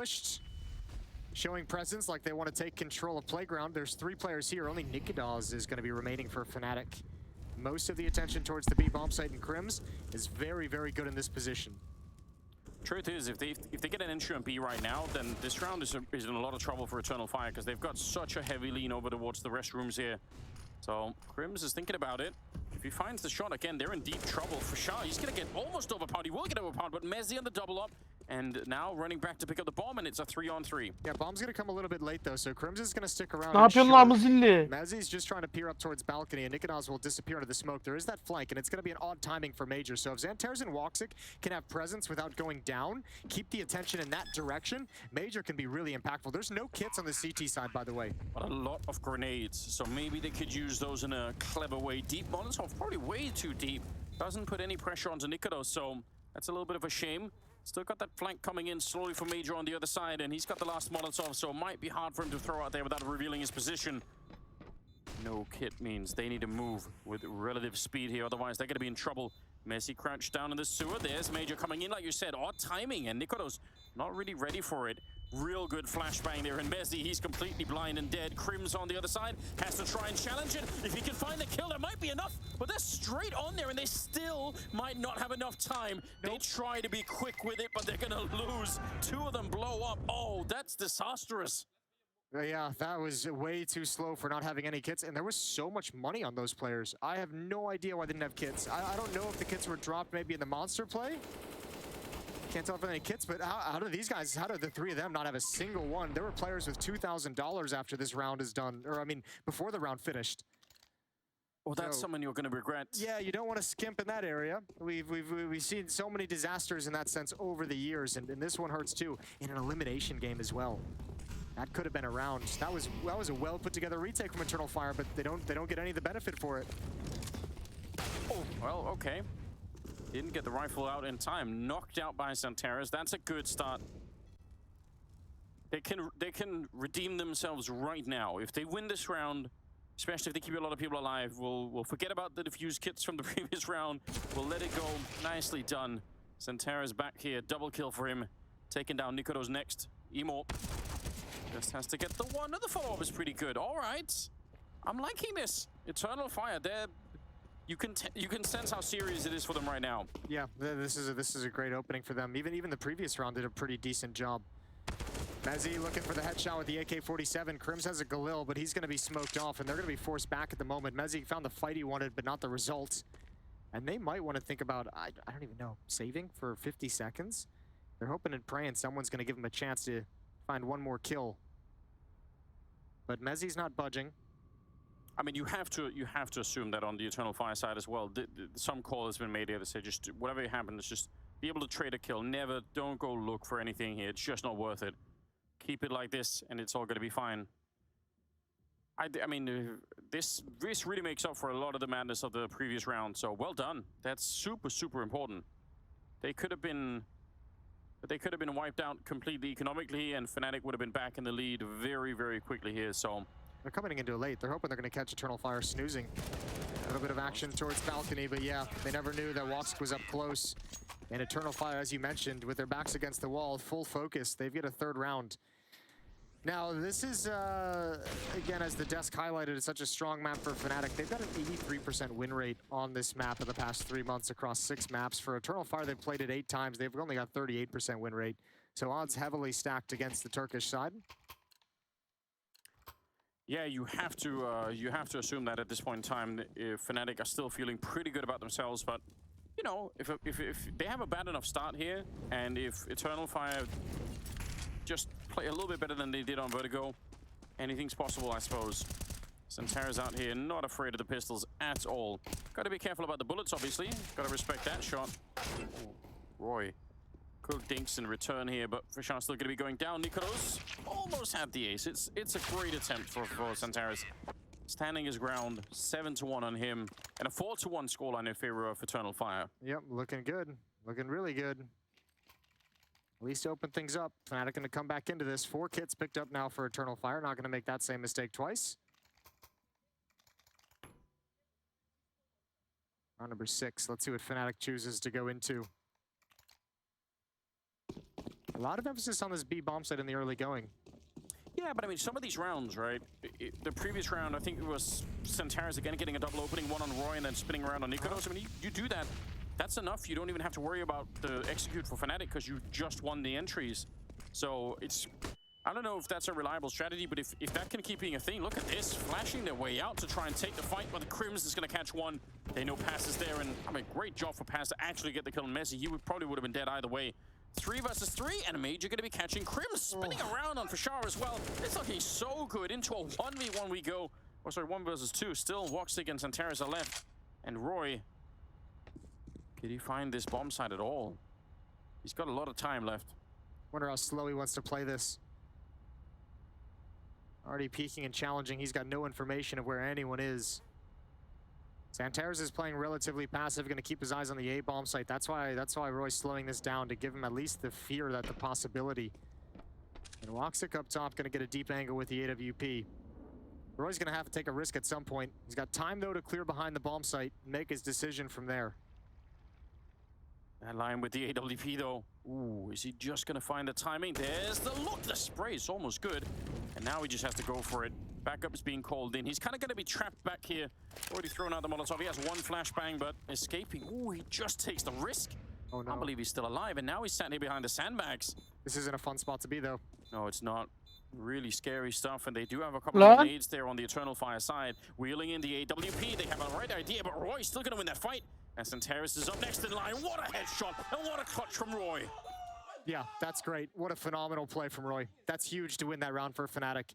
pushed. Showing presence like they want to take control of Playground. There's 3 players here. Only Nikidaz is going to be remaining for Fnatic. Most of the attention towards the B bomb site, and Crims is very, very good in this position. Truth is, if they get an entry on B right now, then this round is in a lot of trouble for Eternal Fire because they've got such a heavy lean over towards the restrooms here. So Crims is thinking about it. If he finds the shot again, they're in deep trouble. For Shah, he's going to get almost overpowered. He will get overpowered, but Mezzi on the double up. And now running back to pick up the bomb, and it's a 3-on-3. Yeah, bomb's going to come a little bit late, though, so Crims is going to stick around. Ne yapıyorsun lan Muzilli? Mezzi's just trying to peer up towards balcony, and Nikidaz will disappear into the smoke. There is that flank, and it's going to be an odd timing for Major. So if Xantares and Woxic can have presence without going down, keep the attention in that direction, Major can be really impactful. There's no kits on the CT side, by the way. But a lot of grenades, so maybe they could use those in a clever way. Deep Molotov, probably way too deep. Doesn't put any pressure onto Nikidaz, so that's a little bit of a shame. Still got that flank coming in slowly for Major on the other side, and he's got the last Molotov, so it might be hard for him to throw out there without revealing his position. No kit means they need to move with relative speed here, otherwise they're going to be in trouble. Messi crouched down in the sewer. There's Major coming in, like you said. Odd timing, and Nikidaz not really ready for it. Real good flashbang there, and Messi, he's completely blind and dead. Crims on the other side has to try and challenge it. If he can find the kill, that might be enough, but they're straight on there, and they still might not have enough time. They try to be quick with it, but they're going to lose. 2 of them blow up. Oh, that's disastrous. Yeah, that was way too slow for not having any kits, and there was so much money on those players. I have no idea why they didn't have kits. I don't know if the kits were dropped maybe in the monster play. Can't tell if any kits, but how do these guys, how do the 3 of them not have a single one? There were players with $2,000 after this round is done, or I mean, before the round finished. Well, that's someone you're going to regret. Yeah, you don't want to skimp in that area. We've seen so many disasters in that sense over the years, and this one hurts too, in an elimination game as well. That could have been a round. That was a well put together retake from Eternal Fire, but they don't get any of the benefit for it. Oh, well, okay. Didn't get the rifle out in time. Knocked out by Xantares. That's a good start. They can redeem themselves right now. If they win this round, especially if they keep a lot of people alive, we'll forget about the defuse kits from the previous round. We'll let it go. Nicely done. Xantares back here. Double kill for him. Taking down Nikidaz next. Emo just has to get the one. The follow-up is pretty good. All right. I'm liking this. Eternal Fire. You can sense how serious it is for them right now. Yeah, this is a great opening for them. Even the previous round did a pretty decent job. Mezzi looking for the headshot with the AK-47. Crims has a Galil, but he's going to be smoked off, and they're going to be forced back at the moment. Mezzi found the fight he wanted, but not the result. And they might want to think about, I don't even know, saving for 50 seconds? They're hoping and praying someone's going to give them a chance to find one more kill. But Mezzi's not budging. I mean, you have to assume that on the Eternal Fire side as well. Some call has been made here to say just whatever happens, just be able to trade a kill. Don't go look for anything here. It's just not worth it. Keep it like this, and it's all going to be fine. I mean, this really makes up for a lot of the madness of the previous round. So well done. That's super important. They could have been wiped out completely economically, and Fnatic would have been back in the lead very quickly here. So. They're coming into it late. They're hoping they're going to catch Eternal Fire snoozing. A little bit of action towards balcony, but yeah, they never knew that Woxic was up close. And Eternal Fire, as you mentioned, with their backs against the wall, full focus, they've got a 3rd round. Now, this is, again, as the desk highlighted, it's such a strong map for Fnatic. They've got an 83% win rate on this map in the past 3 months across 6 maps. For Eternal Fire, they've played it 8 times. They've only got 38% win rate. So odds heavily stacked against the Turkish side. Yeah, you have to assume that at this point in time, if Fnatic are still feeling pretty good about themselves. But you know, if they have a bad enough start here, and if Eternal Fire just play a little bit better than they did on Vertigo, anything's possible, I suppose. Xantares out here, not afraid of the pistols at all. Got to be careful about the bullets, obviously. Got to respect that shot. Roy. Cook dinks in return here, but Fishar's still going to be going down. Nikidaz almost had the ace. It's a great attempt for Xantares. Standing his ground, 7-1 on him, and a 4-1 scoreline in favor of Eternal Fire. Yep, looking good. Looking really good. At least open things up. Fnatic going to come back into this. 4 kits picked up now for Eternal Fire. Not going to make that same mistake twice. Round number 6. Let's see what Fnatic chooses to go into. A lot of emphasis on this B bomb site in the early going. Yeah, but I mean, some of these rounds, right? The previous round, I think it was Santaris again getting a double opening, one on Roy and then spinning around on Nikodos. I mean, you do that, that's enough. You don't even have to worry about the execute for Fnatic because you just won the entries. So it's, I don't know if that's a reliable strategy, but if that can keep being a thing, look at this, flashing their way out to try and take the fight, but the Crims is going to catch one. They know Pass is there, and I mean, great job for Pass to actually get the kill on Messi. He probably would have been dead either way. 3 versus 3, and Major going to be catching Crims, spinning around on Fashar as well. It's looking so good. Into a 1v1 we go. Oh, sorry, 1 versus 2. Still, Woxic and Santaris are left. And Roy, did he find this bomb site at all? He's got a lot of time left. Wonder how slow he wants to play this. Already peeking and challenging. He's got no information of where anyone is. Santaris is playing relatively passive, going to keep his eyes on the A bomb site. That's why Roy's slowing this down, to give him at least the fear that the possibility. And Woxic up top, going to get a deep angle with the AWP. Roy's going to have to take a risk at some point. He's got time, though, to clear behind the bomb site and make his decision from there. That line with the AWP, though. Ooh, is he just going to find the timing? There's the look. The spray is almost good. And now he just has to go for it. Backup is being called in. He's kind of going to be trapped back here. Already thrown out the Molotov. He has one flashbang, but escaping. Ooh, he just takes the risk. Oh, no. I can't believe he's still alive. And now he's sat here behind the sandbags. This isn't a fun spot to be, though. No, it's not. Really scary stuff. And they do have a couple of nades there on the Eternal Fire side. Wheeling in the AWP. They have a right idea, but Roy's still going to win that fight. And Santaris is up next in line. What a headshot. And what a clutch from Roy. Yeah, that's great. What a phenomenal play from Roy. That's huge to win that round for Fnatic.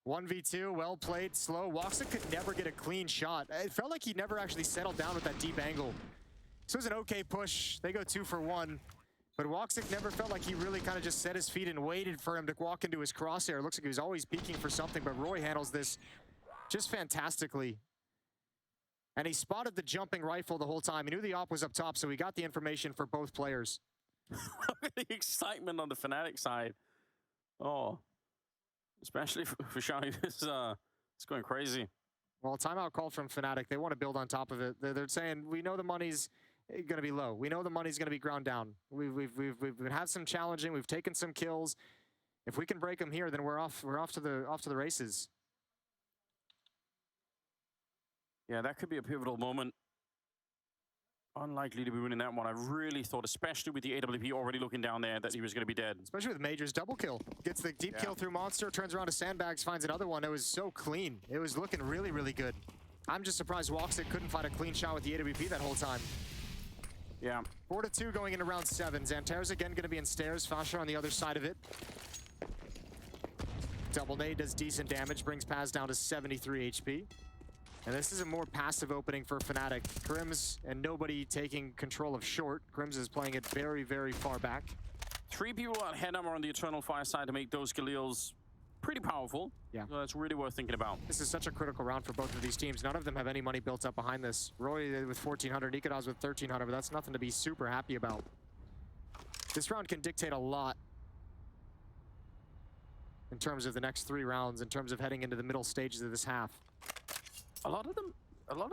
1v2, well played, slow. Woxic could never get a clean shot. It felt like he never actually settled down with that deep angle. So it was an okay push. They go 2 for 1. But Woxic never felt like he really kind of just set his feet and waited for him to walk into his crosshair. It looks like he was always peeking for something, but Roy handles this just fantastically. And he spotted the jumping rifle the whole time. He knew the op was up top, so he got the information for both players. Look at the excitement on the Fnatic side. Oh, especially for Shani. It's going crazy. Well, timeout called from Fnatic. They want to build on top of it. They're saying, we know the money's going to be low. We know the money's going to be ground down. We've had some challenging. We've taken some kills. If we can break them here, then we're off to the races. Yeah, that could be a pivotal moment. Unlikely to be winning that one. I really thought, especially with the AWP already looking down there, that he was going to be dead. Especially with Major's double kill. Gets the deep kill through Monster, turns around to Sandbags, finds another one. It was so clean. It was looking really, really good. I'm just surprised Woxic couldn't find a clean shot with the AWP that whole time. Yeah. 4-2 going into round 7. Xantair's again going to be in stairs. Fasher on the other side of it. Double nade does decent damage, brings Paz down to 73 HP. And this is a more passive opening for Fnatic. Crims and nobody taking control of short. Crims is playing it very, very far back. 3 people at Headhammer on the Eternal Fire side to make those Galils pretty powerful. Yeah. So that's really worth thinking about. This is such a critical round for both of these teams. None of them have any money built up behind this. Roy with 1,400, Nikodas with 1,300, but that's nothing to be super happy about. This round can dictate a lot in terms of the next 3 rounds, in terms of heading into the middle stages of this half. A lot of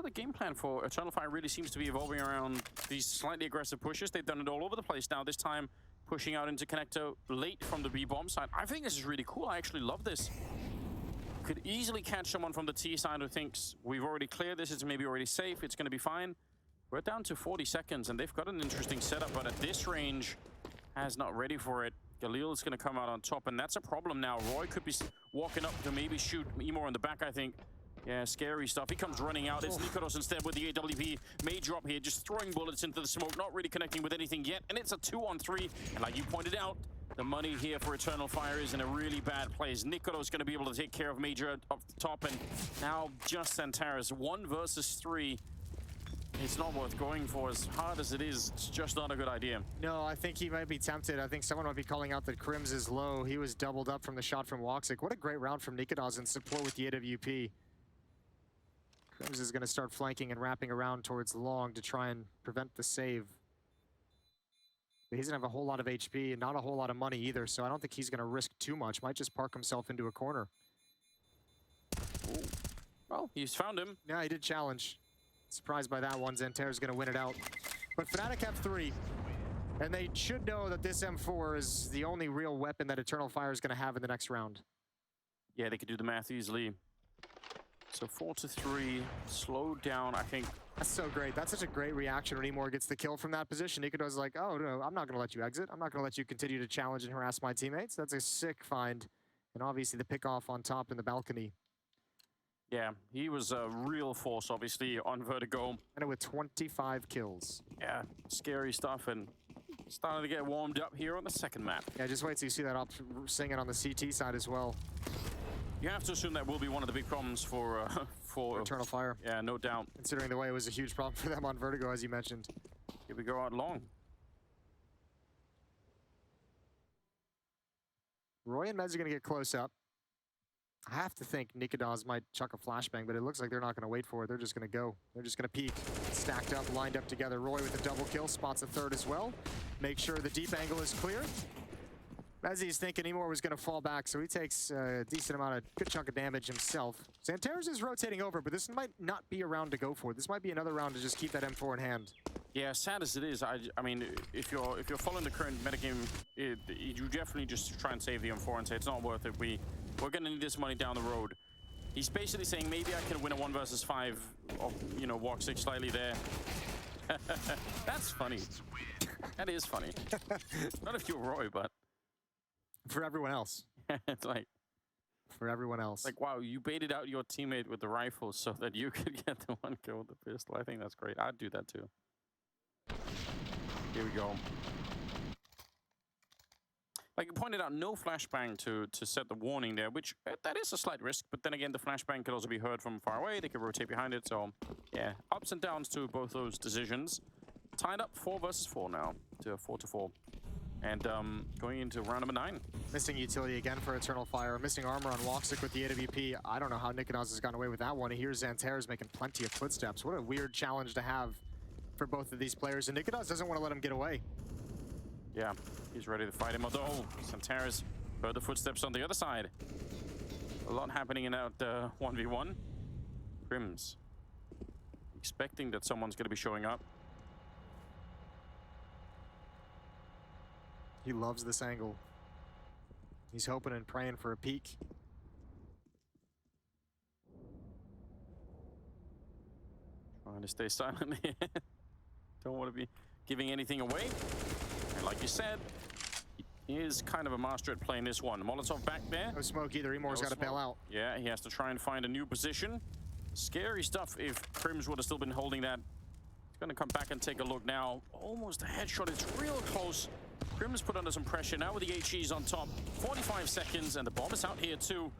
the game plan for Eternal Fire really seems to be evolving around these slightly aggressive pushes. They've done it all over the place now. This time, pushing out into connector late from the B bomb side. I think this is really cool. I actually love this. Could easily catch someone from the T side who thinks we've already cleared this. It's maybe already safe. It's going to be fine. We're down to 40 seconds, and they've got an interesting setup. But at this range, Az not ready for it. Galil is going to come out on top, and that's a problem now. Roy could be walking up to maybe shoot Emor in the back, I think. Yeah, scary stuff. He comes running out. It's Nikodos instead with the AWP. Major up here, just throwing bullets into the smoke, not really connecting with anything yet. And it's a 2-on-3. And like you pointed out, the money here for Eternal Fire is in a really bad place. Nikodos going to be able to take care of Major up top. And now just Santaris. 1 versus 3. It's not worth going for. As hard as it is, it's just not a good idea. No, I think he might be tempted. I think someone might be calling out that Crims is low. He was doubled up from the shot from Woxic. What a great round from Nikodos in support with the AWP. Crims is going to start flanking and wrapping around towards long to try and prevent the save. But he doesn't have a whole lot of HP and not a whole lot of money either, so I don't think he's going to risk too much. Might just park himself into a corner. Ooh. Well, he's found him. Yeah, he did challenge. Surprised by that one. Xantair's going to win it out. But Fnatic have 3. And they should know that this M4 is the only real weapon that Eternal Fire is going to have in the next round. Yeah, they could do the math easily. So 4-3, slowed down, I think. That's so great. That's such a great reaction when Emor gets the kill from that position. Nikodo's like, oh, no, I'm not going to let you exit. I'm not going to let you continue to challenge and harass my teammates. That's a sick find. And obviously the pick off on top in the balcony. Yeah, he was a real force, obviously, on Vertigo. And with 25 kills. Yeah, scary stuff, and starting to get warmed up here on the second map. Yeah, just wait till you see that up singing on the CT side as well. You have to assume that will be one of the big problems for Eternal Fire. Yeah, no doubt. Considering the way it was a huge problem for them on Vertigo, as you mentioned. Here we go out long. Roy and Mez are going to get close up. I have to think Nikodas might chuck a flashbang, but it looks like they're not going to wait for it. They're just going to go. They're just going to peek. Stacked up, lined up together. Roy with a double kill, spots a third as well. Make sure the deep angle is clear. Mezzy's thinking Emor was going to fall back, so he takes a decent amount of good chunk of damage himself. Xantares is rotating over, but this might not be a round to go for. This might be another round to just keep that M4 in hand. Yeah, sad as it is, I mean, if you're following the current metagame, you definitely just try and save the M4 and say it's not worth it. We're going to need this money down the road. He's basically saying maybe I can win a 1 versus 5, or, you know, walk 6 slightly there. That's funny. That is funny. Not if you're Roy, but for everyone else. It's like, for everyone else. Like, wow, you baited out your teammate with the rifle so that you could get the 1 kill with the pistol. I think that's great. I'd do that too. Here we go. Like you pointed out, no flashbang to set the warning there, which that is a slight risk. But then again, the flashbang could also be heard from far away. They could rotate behind it. So yeah, ups and downs to both those decisions. Tied up 4 versus 4 now to 4-4. And going into round number 9. Missing utility again for Eternal Fire. Missing armor on Woxic with the AWP. I don't know how Nikodas has gotten away with that one. He hears Xantares making plenty of footsteps. What a weird challenge to have for both of these players. And Nikodas doesn't want to let him get away. Yeah, he's ready to fight him. Although Xantares heard the footsteps on the other side. A lot happening in that 1v1. Crims expecting that someone's going to be showing up. He loves this angle. He's hoping and praying for a peek. Trying to stay silent here. Don't want to be giving anything away. And like you said, he is kind of a master at playing this one. Molotov back there. No smoke either. Emor's got to bail out. Yeah, he has to try and find a new position. Scary stuff if Crims would have still been holding that. He's going to come back and take a look now. Almost a headshot. It's real close. Crims put under some pressure. Now with the HEs on top. 45 seconds, and the bomb is out here too.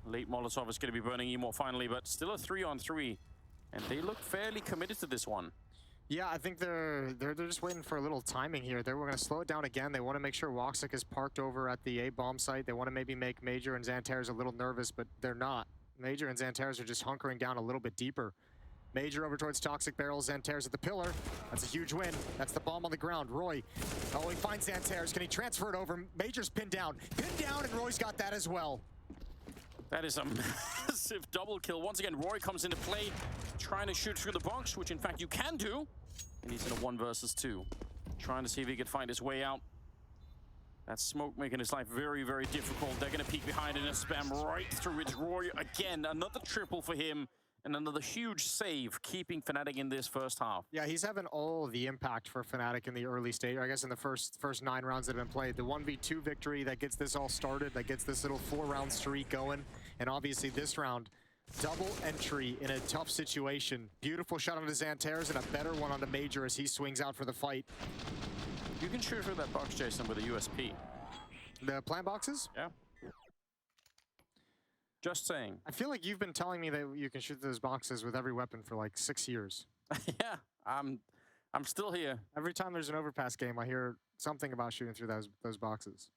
Late Molotov is going to be burning Emor finally, but still a 3-on-3. And they look fairly committed to this one. Yeah, I think they're just waiting for a little timing here. They were going to slow it down again. They want to make sure Woxic is parked over at the A-bomb site. They want to maybe make Major and Xantares a little nervous, but they're not. Major and Xantares are just hunkering down a little bit deeper. Major over towards Toxic Barrel, Xantares at the pillar. That's a huge win. That's the bomb on the ground. Roy, oh, he finds Xantares. Can he transfer it over? Major's pinned down. Pinned down, and Roy's got that as well. That is a massive double kill. Once again, Roy comes into play, trying to shoot through the box, which in fact you can do. And he's in a 1 versus 2. Trying to see if he could find his way out. That smoke making his life very, very difficult. They're going to peek behind it and spam right through it. Roy, again, another triple for him. And another huge save, keeping Fnatic in this first half. Yeah, he's having all the impact for Fnatic in the early stage. I guess in the first 9 rounds that have been played. The 1v2 victory that gets this all started, that gets this little 4-round streak going. And obviously this round, double entry in a tough situation. Beautiful shot onto Xantares and a better one on the Major as he swings out for the fight. You can shoot through that box, Jason, with a USP. The plant boxes? Yeah. Just saying. I feel like you've been telling me that you can shoot those boxes with every weapon for like 6 years. Yeah, I'm still here. Every time there's an overpass game, I hear something about shooting through those boxes.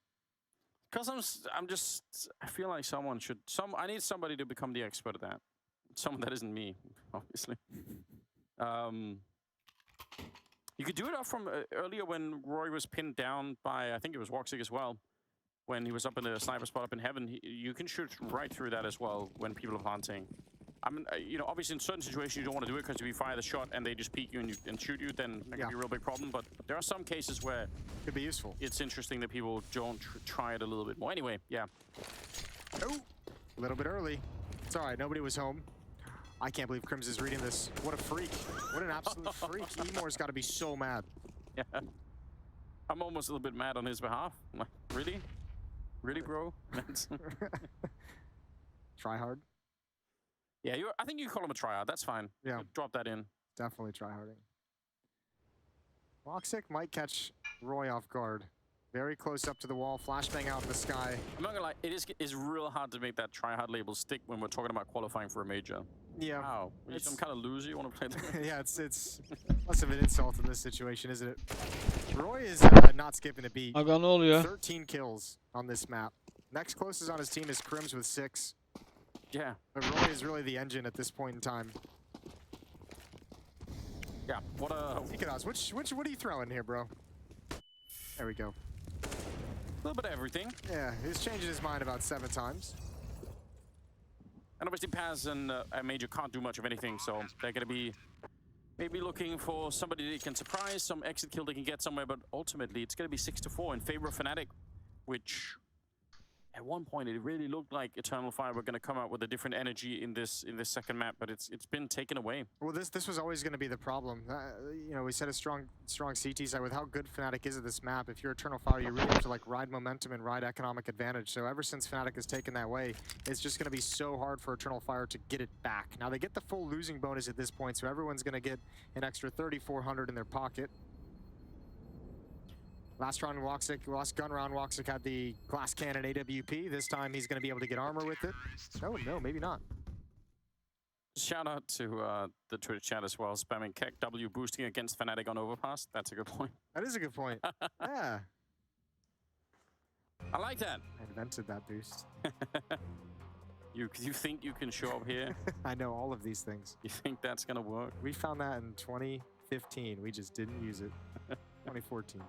Because I feel like I need somebody to become the expert at that. Someone that isn't me, obviously. You could do it up from earlier when Roy was pinned down by, I think it was Woxic as well. When he was up in the sniper spot up in heaven, you can shoot right through that as well when people are planting. I mean, you know, obviously in certain situations you don't want to do it because if you fire the shot and they just peek you and shoot you, then that can be a real big problem. But there are some cases where could be useful. It's interesting that people don't try it a little bit more. Anyway, yeah. Oh, a little bit early. It's all right. Nobody was home. I can't believe Crims is reading this. What a freak. What an absolute freak. Emor's got to be so mad. Yeah. I'm almost a little bit mad on his behalf. I'm like, really? Really, bro? Try hard. Yeah, I think you call him a tryhard. That's fine. Yeah. Drop that in. Definitely try harding. Woxic might catch Roy off guard. Very close up to the wall, flashbang out in the sky. I'm not gonna lie, it's real hard to make that tryhard label stick when we're talking about qualifying for a major. Yeah. Wow. Are you some kind of loser? You want to play that? Yeah, it's less of an insult in this situation, isn't it? Roy is not skipping a beat. 13 kills on this map. Next closest on his team is Crims with 6. Yeah. But Roy is really the engine at this point in time. Yeah. What a... Look at us. What are you throwing here, bro? There we go. A little bit of everything. Yeah, he's changing his mind about 7 times. And obviously Paz and a major can't do much of anything, so they're going to be maybe looking for somebody they can surprise, some exit kill they can get somewhere, but ultimately it's going to be 6-4 in favor of Fnatic, which at one point it really looked like Eternal Fire were going to come out with a different energy in this second map, but it's been taken away. Well, this was always going to be the problem. You know, we said a strong CT side with how good Fnatic is at this map. If you're Eternal Fire, you really have to like ride momentum and ride economic advantage. So ever since Fnatic has taken that way, it's just going to be so hard for Eternal Fire to get it back. Now they get the full losing bonus at this point, so everyone's going to get an extra 3,400 in their pocket. Last round, last gun round, Woxic had the glass cannon AWP. This time he's going to be able to get armor with it. Oh, no, maybe not. Shout out to the Twitch chat as well, spamming Keck W boosting against Fnatic on overpass. That's a good point. That is a good point. Yeah. I like that. I invented that boost. You think you can show up here? I know all of these things. You think that's going to work? We found that in 2015. We just didn't use it. 2014.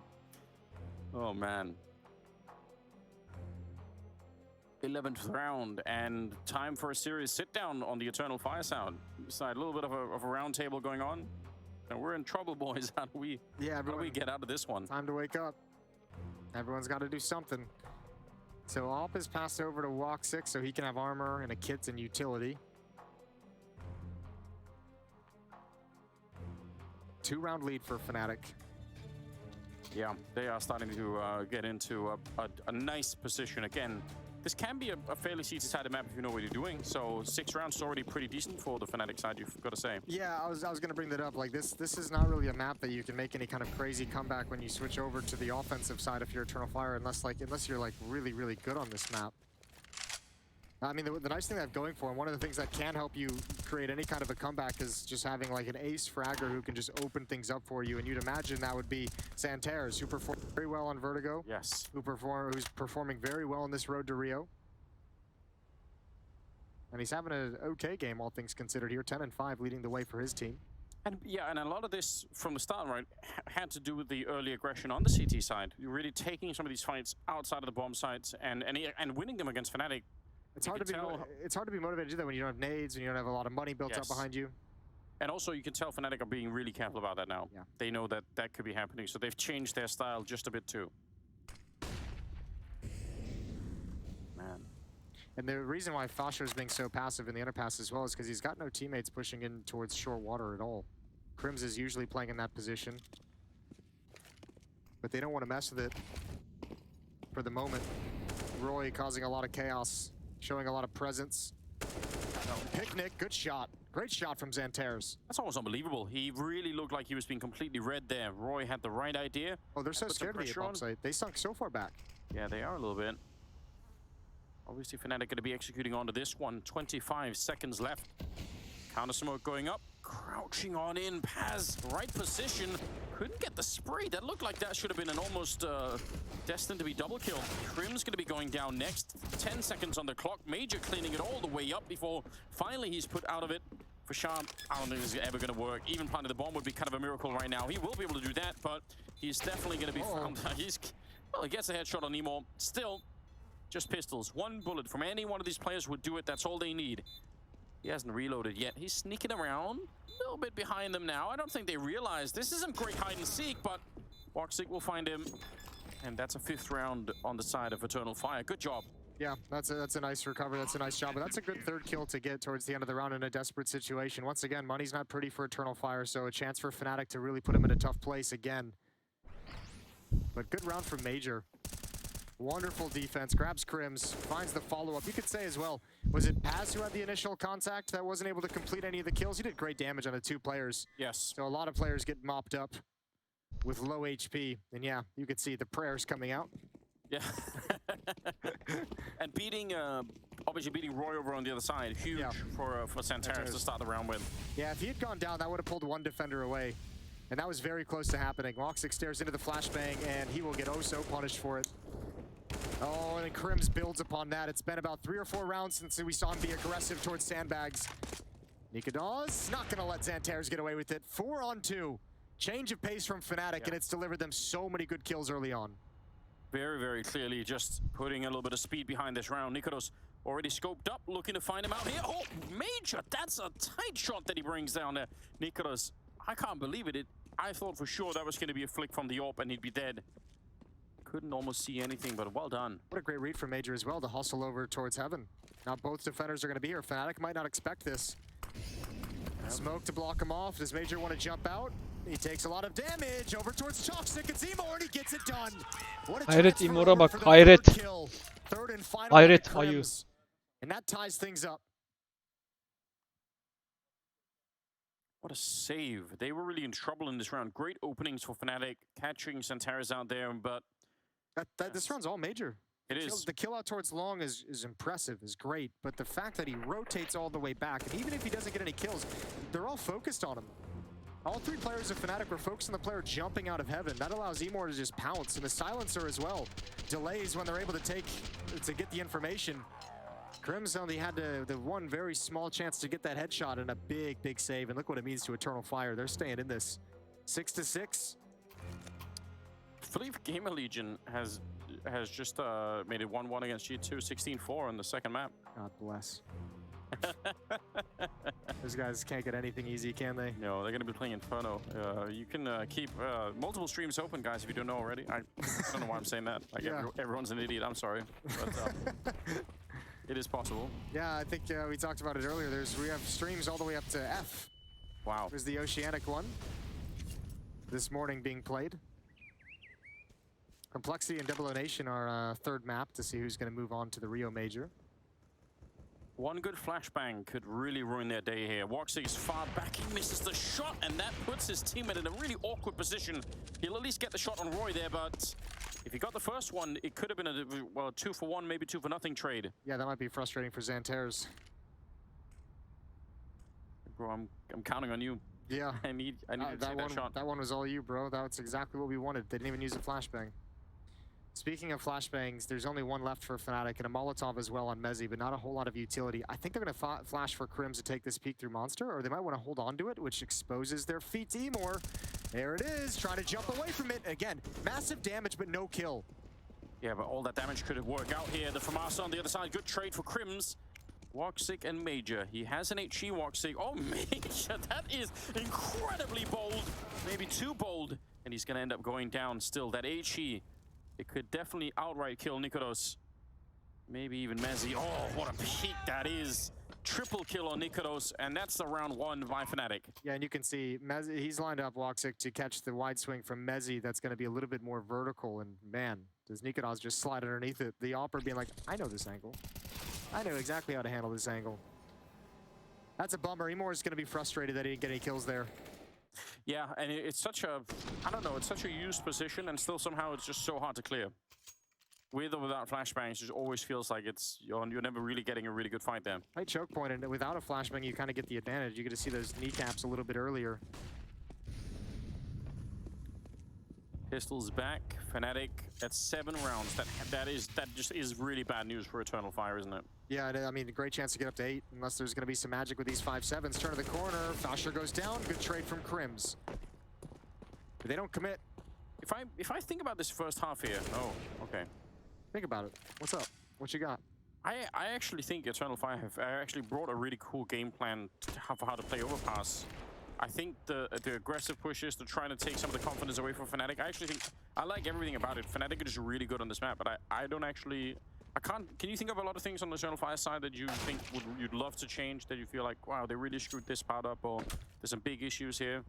Oh, man. 11th round, and time for a serious sit-down on the Eternal Fire sound. Beside a little bit of a round table going on. And we're in trouble, boys. How do we get out of this one? Time to wake up. Everyone's got to do something. So Alp is passed over to Woxic so he can have armor and a kit and utility. 2-round lead for Fnatic. Yeah, they are starting to get into a nice position. Again, this can be a fairly CT-sided map if you know what you're doing. So 6 rounds is already pretty decent for the Fnatic side, you've got to say. Yeah, I was going to bring that up. Like this is not really a map that you can make any kind of crazy comeback when you switch over to the offensive side if you're Eternal Fire, unless you're like really, really good on this map. I mean, the nice thing they have going for them, one of the things that can help you create any kind of a comeback is just having like an ace fragger who can just open things up for you. And you'd imagine that would be Santares, who performed very well on Vertigo. Yes. Who's performing very well in this road to Rio. And he's having an okay game, all things considered here. 10-5, leading the way for his team. And yeah, and a lot of this from the start, right, had to do with the early aggression on the CT side. You're really taking some of these fights outside of the bomb sites and winning them against Fnatic. It's hard to be motivated to do that when you don't have nades and you don't have a lot of money built up behind you. And also, you can tell Fnatic are being really careful about that now. Yeah. They know that that could be happening, so they've changed their style just a bit too. Man. And the reason why Fasho is being so passive in the underpass as well is because he's got no teammates pushing in towards short water at all. Crims is usually playing in that position, but they don't want to mess with it for the moment. Roy causing a lot of chaos, showing a lot of presence. Picnic, good shot. Great shot from Santares. That's almost unbelievable. He really looked like he was being completely read there. Roy had the right idea. Oh, they're so scared of the bomb site. They sunk so far back. Yeah, they are a little bit. Obviously, Fnatic going to be executing onto this one. 25 seconds left. Counter smoke going up. Crouching on in. Paz, right position. Couldn't get the spray. That looked like that should have been an almost destined to be double kill. Crim's going to be going down next. 10 seconds on the clock. Major cleaning it all the way up before finally he's put out of it. For Sharp, I don't think this is ever going to work. Even planting the bomb would be kind of a miracle right now. He will be able to do that, but he's definitely going to be found. Well, he gets a headshot on Nemo. Still, just pistols. One bullet from any one of these players would do it. That's all they need. He hasn't reloaded yet. He's sneaking around a little bit behind them now. I don't think they realize this isn't great hide and seek, but Woxic will find him. And that's a 5th round on the side of Eternal Fire. Good job. Yeah, that's a nice recovery. That's a nice job. But that's a good 3rd kill to get towards the end of the round in a desperate situation. Once again, money's not pretty for Eternal Fire, so a chance for Fnatic to really put him in a tough place again. But good round from Major. Wonderful defense. Grabs Crims, finds the follow-up. You could say as well, was it Paz who had the initial contact that wasn't able to complete any of the kills? He did great damage on the 2 players. Yes. So a lot of players get mopped up with low HP. And yeah, you could see the prayers coming out. Yeah. And beating, obviously beating Roy over on the other side, huge for Santaris to start the round with. Yeah, if he had gone down, that would have pulled 1 defender away. And that was very close to happening. Woxic stares into the flashbang, and he will get oh so punished for it. Oh, and then Crims builds upon that. It's been about 3 or 4 rounds since we saw him be aggressive towards sandbags. Nikodas not gonna let Santaris get away with it. 4 on 2. Change of pace from Fnatic, and it's delivered them so many good kills early on. Very, very clearly just putting a little bit of speed behind this round. Nikodas already scoped up, looking to find him out here. Oh, Major! That's a tight shot that he brings down there. Nikodas, I can't believe it. I thought for sure that was going to be a flick from the AWP and he'd be dead. Couldn't almost see anything, but well done. What a great read from Major as well to hustle over towards Heaven. Now both defenders are going to be here. Fnatic might not expect this. Smoke to block him off. Does Major want to jump out? He takes a lot of damage over towards Toxic. It's Emor and he gets it done. What a Hayret chance for Emor'a bak, for the hayret. 3rd kill. 3rd and final Hayret, by ayı. Crims. And that ties things up. What a save. They were really in trouble in this round. Great openings for Fnatic, catching Santaris out there, but... This round's all Major. It is. The kill out towards long is impressive, is great, but the fact that he rotates all the way back, and even if he doesn't get any kills, they're all focused on him. All 3 players of Fnatic were focused on the player jumping out of Heaven. That allows Emor to just pounce, and the silencer as well delays when they're able to get the information. Crims only had the one very small chance to get that headshot and a big save, and look what it means to Eternal Fire. They're staying in this. 6-6. I believe Gamer Legion has just made it 1-1 against G2, 16-4 on the 2nd map. God bless. Those guys can't get anything easy, can they? No, they're going to be playing Inferno. You can keep multiple streams open, guys, if you don't know already. I don't know why I'm saying that. Like everyone's an idiot. I'm sorry. But, it is possible. Yeah, I think we talked about it earlier. We have streams all the way up to F. Wow. There's the Oceanic one this morning being played. Complexity and Double O Nation are 3rd map to see who's going to move on to the Rio Major. One good flashbang could really ruin their day here. Woxic is far back, he misses the shot, and that puts his teammate in a really awkward position. He'll at least get the shot on Roy there, but if he got the first one, it could have been a 2 for 1, maybe 2 for nothing trade. Yeah, that might be frustrating for Xantares. Bro, I'm counting on you. Yeah. I need to take that shot. That one was all you, bro. That's exactly what we wanted. They didn't even use a flashbang. Speaking of flashbangs, there's only one left for Fnatic, and a Molotov as well on Mezzi, but not a whole lot of utility. I think they're going to flash for Crims to take this peek through Monster, or they might want to hold on to it, which exposes their feet to Emor. There it is, trying to jump away from it. Again, massive damage, but no kill. Yeah, but all that damage could work out here. The Famasa on the other side, good trade for Crims. Woxic and Major. He has an HE Woxic. Oh, Major, that is incredibly bold. Maybe too bold. And he's going to end up going down still. That HE. It could definitely outright kill Nikodas. Maybe even Mezzi. Oh, what a peak that is. Triple kill on Nikodas, and that's the round 1 by Fnatic. Yeah, and you can see Mezzi, he's lined up Woxic to catch the wide swing from Mezzi. That's going to be a little bit more vertical, and man, does Nikodas just slide underneath it. The Opera being like, I know this angle. I know exactly how to handle this angle. That's a bummer. Emor is going to be frustrated that he didn't get any kills there. Yeah, and it's such a, I don't know, it's such a used position, and still somehow it's just so hard to clear. With or without flashbangs, it just always feels like you're never really getting a really good fight there. Right choke point, and without a flashbang, you kind of get the advantage. You get to see those kneecaps a little bit earlier. Pistols back, Fnatic at 7 rounds. That just is really bad news for Eternal Fire, isn't it? Yeah, I mean, a great chance to get up to 8, unless there's going to be some magic with these 5-7s. Turn of the corner, Fasher goes down. Good trade from Crims. But they don't commit. If I think about this first half here, oh, okay. Think about it. What's up? What you got? I actually think Eternal Fire have actually brought a really cool game plan for how to play Overpass. I think the aggressive pushes, to trying to take some of the confidence away from Fnatic. I actually think I like everything about it. Fnatic is really good on this map, but I don't actually. I can't. Can you think of a lot of things on the Eternal Fire side that you think you'd love to change? That you feel like, wow, they really screwed this part up, or there's some big issues here?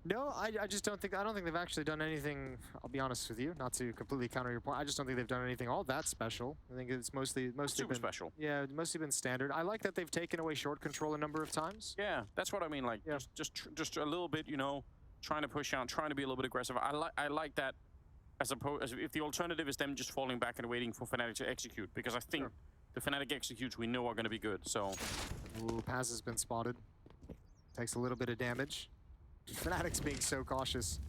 No, I just don't think they've actually done anything. I'll be honest with you, not to completely counter your point. I just don't think they've done anything all that special. I think it's mostly Super been special. Yeah, mostly been standard. I like that they've taken away short control a number of times. Yeah, that's what I mean. Like, Yeah. just a little bit, you know, trying to push out, trying to be a little bit aggressive. I like that, as opposed as if the alternative is them just falling back and waiting for Fnatic to execute, because I think the Fnatic executes we know are going to be good. So, Ooh, Paz has been spotted. Takes a little bit of damage. Fnatic's being so cautious.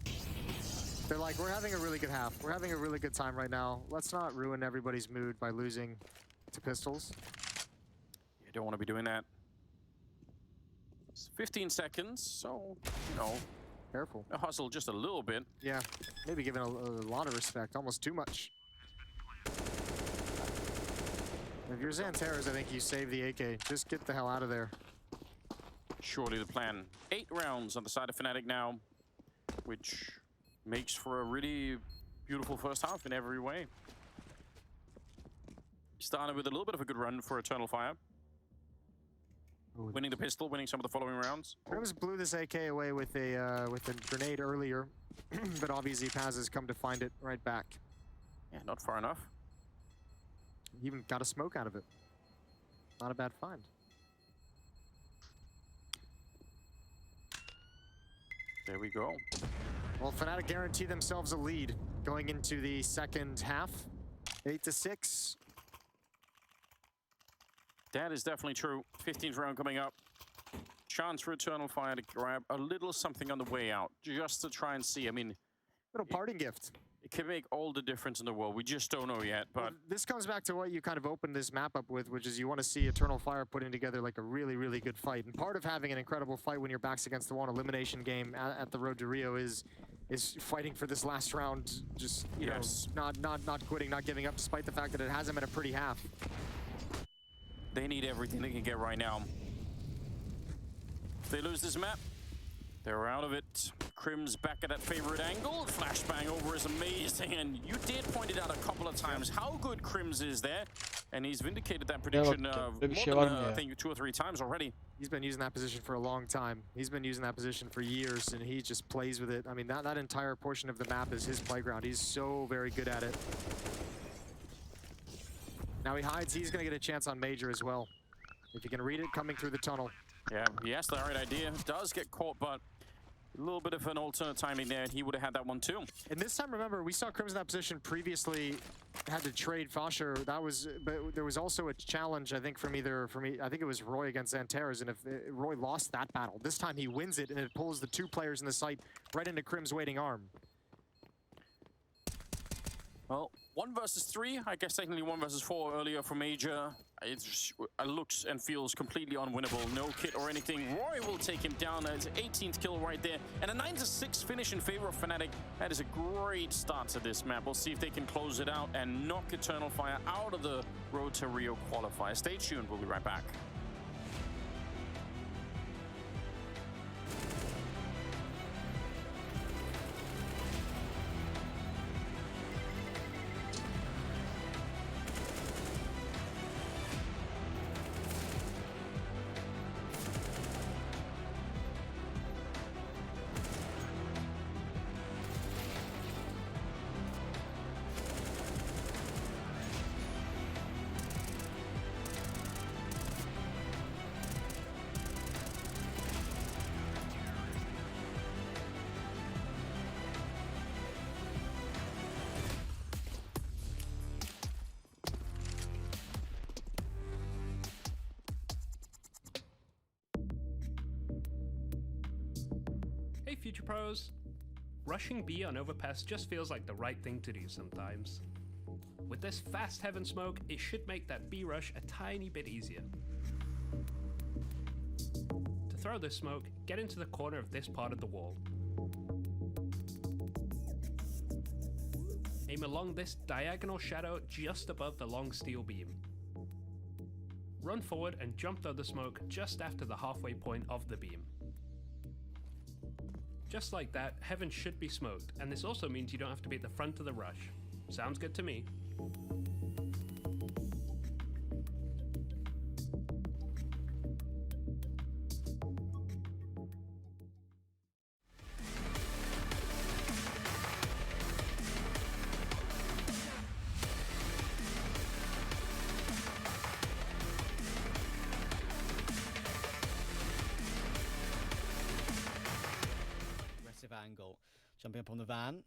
They're like, we're having a really good half. We're having a really good time right now. Let's not ruin everybody's mood by losing to pistols. you don't want to be doing that. It's 15 seconds, so, you know, Careful. hustle just a little bit. Yeah, maybe given a lot of respect, almost too much. If you're Xanteras, I think you save the AK. Just get the hell out of there. Surely the plan. 8 rounds on the side of Fnatic now, which makes for a really beautiful first half in every way. Started with a little bit of a good run for Eternal Fire. Ooh. Winning the pistol, winning some of the following rounds. Crims blew this AK away with a grenade earlier, but obviously Paz has come to find it right back. Yeah, not far enough. He even got a smoke out of it. Not a bad find. There we go. Well, Fnatic guarantee themselves a lead going into the second half. 8-6. That is definitely true. 15th round coming up. Chance for Eternal Fire to grab a little something on the way out, just to try and see. I mean, Little parting gift. it can make all the difference in the world. We just don't know yet, but Well, this comes back to what you kind of opened this map up with, which is you want to see Eternal Fire putting together like a really, really good fight. And part of having an incredible fight when your back's against the wall, an elimination game at the road to Rio is fighting for this last round, just you know, not quitting, not giving up, despite the fact that it hasn't been a pretty half. they need everything they can get right now. If they lose this map, they're out of it. Crim's back at that favorite angle. Flashbang over is amazing, and you did point it out a couple of times how good Crims is there, and he's vindicated that prediction more than I think 2 or 3 times already. He's been using that position for a long time. He's been using that position for years, and he just plays with it. I mean, that entire portion of the map is his playground. He's so very good at it. Now he hides. He's going to get a chance on Major as well. If you can read it, coming through the tunnel. Yeah, he has the right idea. Does get caught, but a little bit of an alternate timing there. He would have had that one too. And this time, remember, we saw Crims in that position previously. Had to trade Fosher. That was, but there was also a challenge, I think, I think it was Roy against Xanteras. And if Roy lost that battle, this time he wins it, and it pulls the 2 players in the site right into Crims' waiting arm. Well, 1 versus 3. I guess technically 1 versus 4 earlier for Major. It looks and feels completely unwinnable. No kit or anything. Roy will take him down. It's 18th kill right there. And a 9-6 finish in favor of Fnatic. That is a great start to this map. We'll see if they can close it out and knock Eternal Fire out of the Road to Rio qualifier. Stay tuned. We'll be right back. Hey Future Pros! Rushing B on Overpass just feels like the right thing to do sometimes. With this fast heaven smoke, it should make that B rush a tiny bit easier. To throw this smoke, get into the corner of this part of the wall. Aim along this diagonal shadow just above the long steel beam. run forward and jump through the smoke just after the halfway point of the beam. Just like that, Heaven should be smoked, and this also means you don't have to be at the front of the rush. Sounds good to me. Angle, jumping up on the van,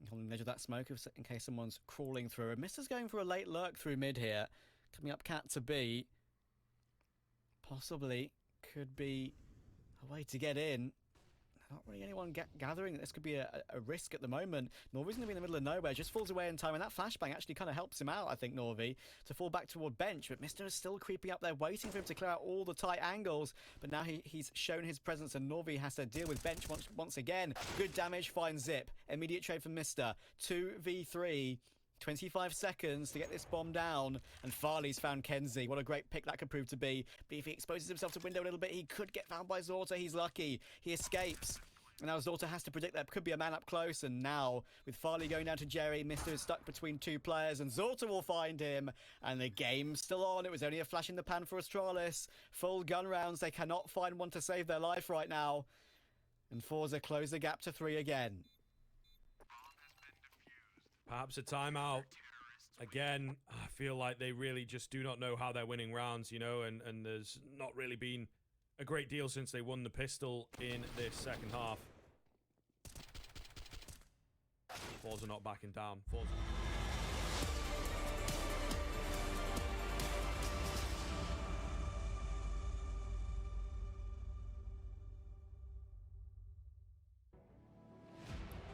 holding the edge of that smoke in case someone's crawling through. And Mister's going for a late lurk through mid here, coming up cat to B. Possibly could be a way to get in. Not really anyone gathering that this could be a risk at the moment. Norvi's going to be in the middle of nowhere, just falls away in time, and that flashbang actually kind of helps him out, I think, Norvi, to fall back toward bench. But Mister is still creeping up there, waiting for him to clear out all the tight angles. But now he's shown his presence, and Norvi has to deal with bench once again. Good damage, fine zip. Immediate trade for Mister. 2v3. 25 seconds to get this bomb down, and Farley's found Kenzie. What a great pick that could prove to be. But if he exposes himself to window a little bit, he could get found by Zorta. He's lucky. He escapes. And now Zorta has to predict there could be a man up close, and now, with Farley going down to Jerry, Mister is stuck between two players, and Zorta will find him, and the game's still on. It was only a flash in the pan for Astralis. Full gun rounds, they cannot find one to save their life right now. And Forza close the gap to 3 again. Perhaps a timeout. Again, I feel like they really just do not know how they're winning rounds, you know, and there's not really been a great deal since they won the pistol in this second half. Forza not backing down. Forza.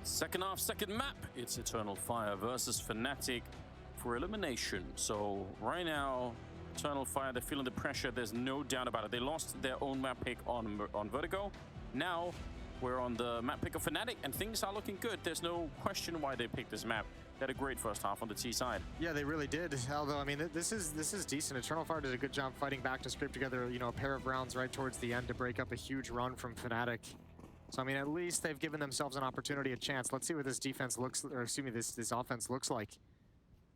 Second half, second map. It's Eternal Fire versus Fnatic for elimination. So right now, Eternal Fire, they're feeling the pressure. There's no doubt about it. They lost their own map pick on Vertigo. Now we're on the map pick of Fnatic, and things are looking good. There's no question why they picked this map. They had a great first half on the T side. Yeah, they really did. Although, I mean, this is decent. Eternal Fire did a good job fighting back to scrape together, you know, a pair of rounds right towards the end to break up a huge run from Fnatic. So, I mean, at least they've given themselves an opportunity, a chance. Let's see what this defense looks, or excuse me, this offense looks like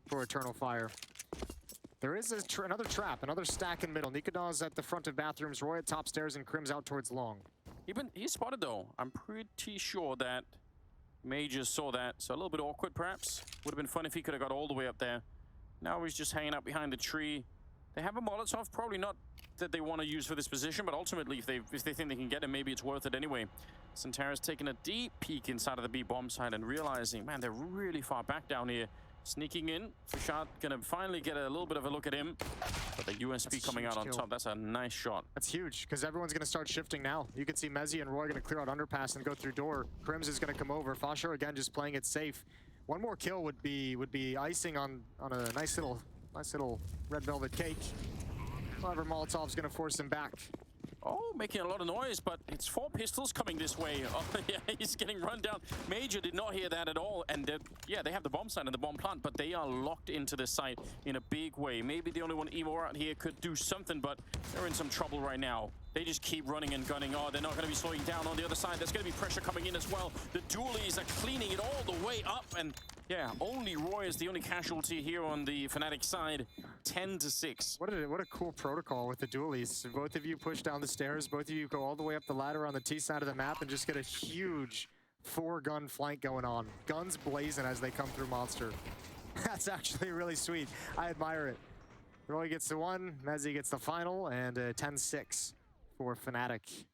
for Eternal Fire. There is another trap, another stack in middle. Nikadaz at the front of bathrooms, Roy at top stairs, and Crim's out towards long. He's spotted, though. I'm pretty sure that Majors saw that. So a little bit awkward, perhaps. Would have been fun if he could have got all the way up there. Now he's just hanging out behind the tree. They have a Molotov, probably not that they want to use for this position, but ultimately, if they think they can get him, maybe it's worth it anyway. Santara's taking a deep peek inside of the B bomb side and realizing, man, they're really far back down here. Sneaking in, Fashad gonna finally get a little bit of a look at him. But the USP coming out on top, that's a nice shot. That's huge, because everyone's gonna start shifting now. You can see Mezzi and Roy gonna clear out underpass and go through door. Crims is gonna come over. Fasher again just playing it safe. One more kill would be icing on a nice little red velvet cake. However, Molotov's gonna force him back. Oh, making a lot of noise, but it's 4 pistols coming this way. Oh, yeah, he's getting run down. Major did not hear that at all. And yeah, they have the bomb site and the bomb plant, but they are locked into this site in a big way. Maybe the only one Evo out here could do something, but they're in some trouble right now. They just keep running and gunning. Oh, they're not going to be slowing down on the other side. There's going to be pressure coming in as well. The dualies are cleaning it all the way up. And yeah, only Roy is the only casualty here on the Fnatic side. 10-6. What a cool protocol with the dualies. Both of you push down the stairs. Both of you go all the way up the ladder on the T side of the map and just get a huge 4-gun flank going on. Guns blazing as they come through Monster. That's actually really sweet. I admire it. Roy gets the one, Mezzi gets the final, and 10-6 for Fnatic.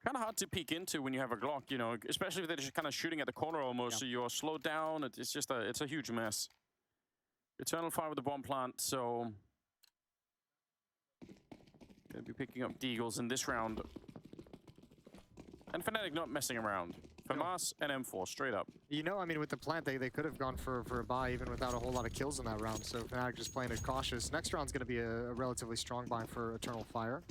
Kind of hard to peek into when you have a Glock, you know, especially if they're just kind of shooting at the corner almost, so you're slowed down. It's just it's a huge mess. Eternal Fire with the bomb plant, so gonna be picking up Deagles in this round. And Fnatic not messing around. FAMAS and M4, straight up. You know, I mean, with the plant, they could have gone for a buy even without a whole lot of kills in that round, so Fnatic just playing it cautious. Next round's gonna be a relatively strong buy for Eternal Fire.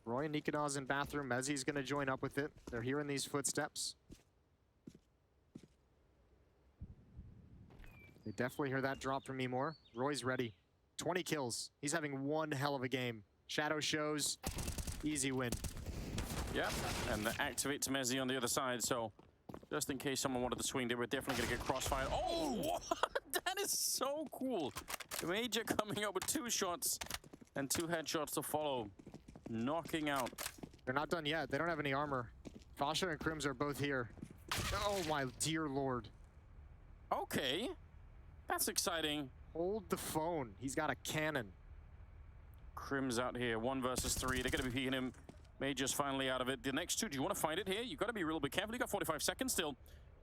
Roy and Nikadaz in bathroom. Mezzi's going to join up with it. They're hearing these footsteps. They definitely hear that drop from Emor. Roy's ready. 20 kills. He's having one hell of a game. Shadow shows, easy win. Yeah, and the activate to Mezzi on the other side, so just in case someone wanted to swing, they were definitely going to get crossfire. Oh, what? That is so cool. Major coming up with 2 shots and 2 headshots to follow. Knocking out. They're not done yet. They don't have any armor. Fasha and Crims are both here. Oh my dear lord. Okay, that's exciting. Hold the phone. He's got a cannon. Crims out here, 1 versus 3. They're going to be peeking him. Major's finally out of it. The next 2, do you want to find it here? You've got to be a little bit careful. You got 45 seconds still.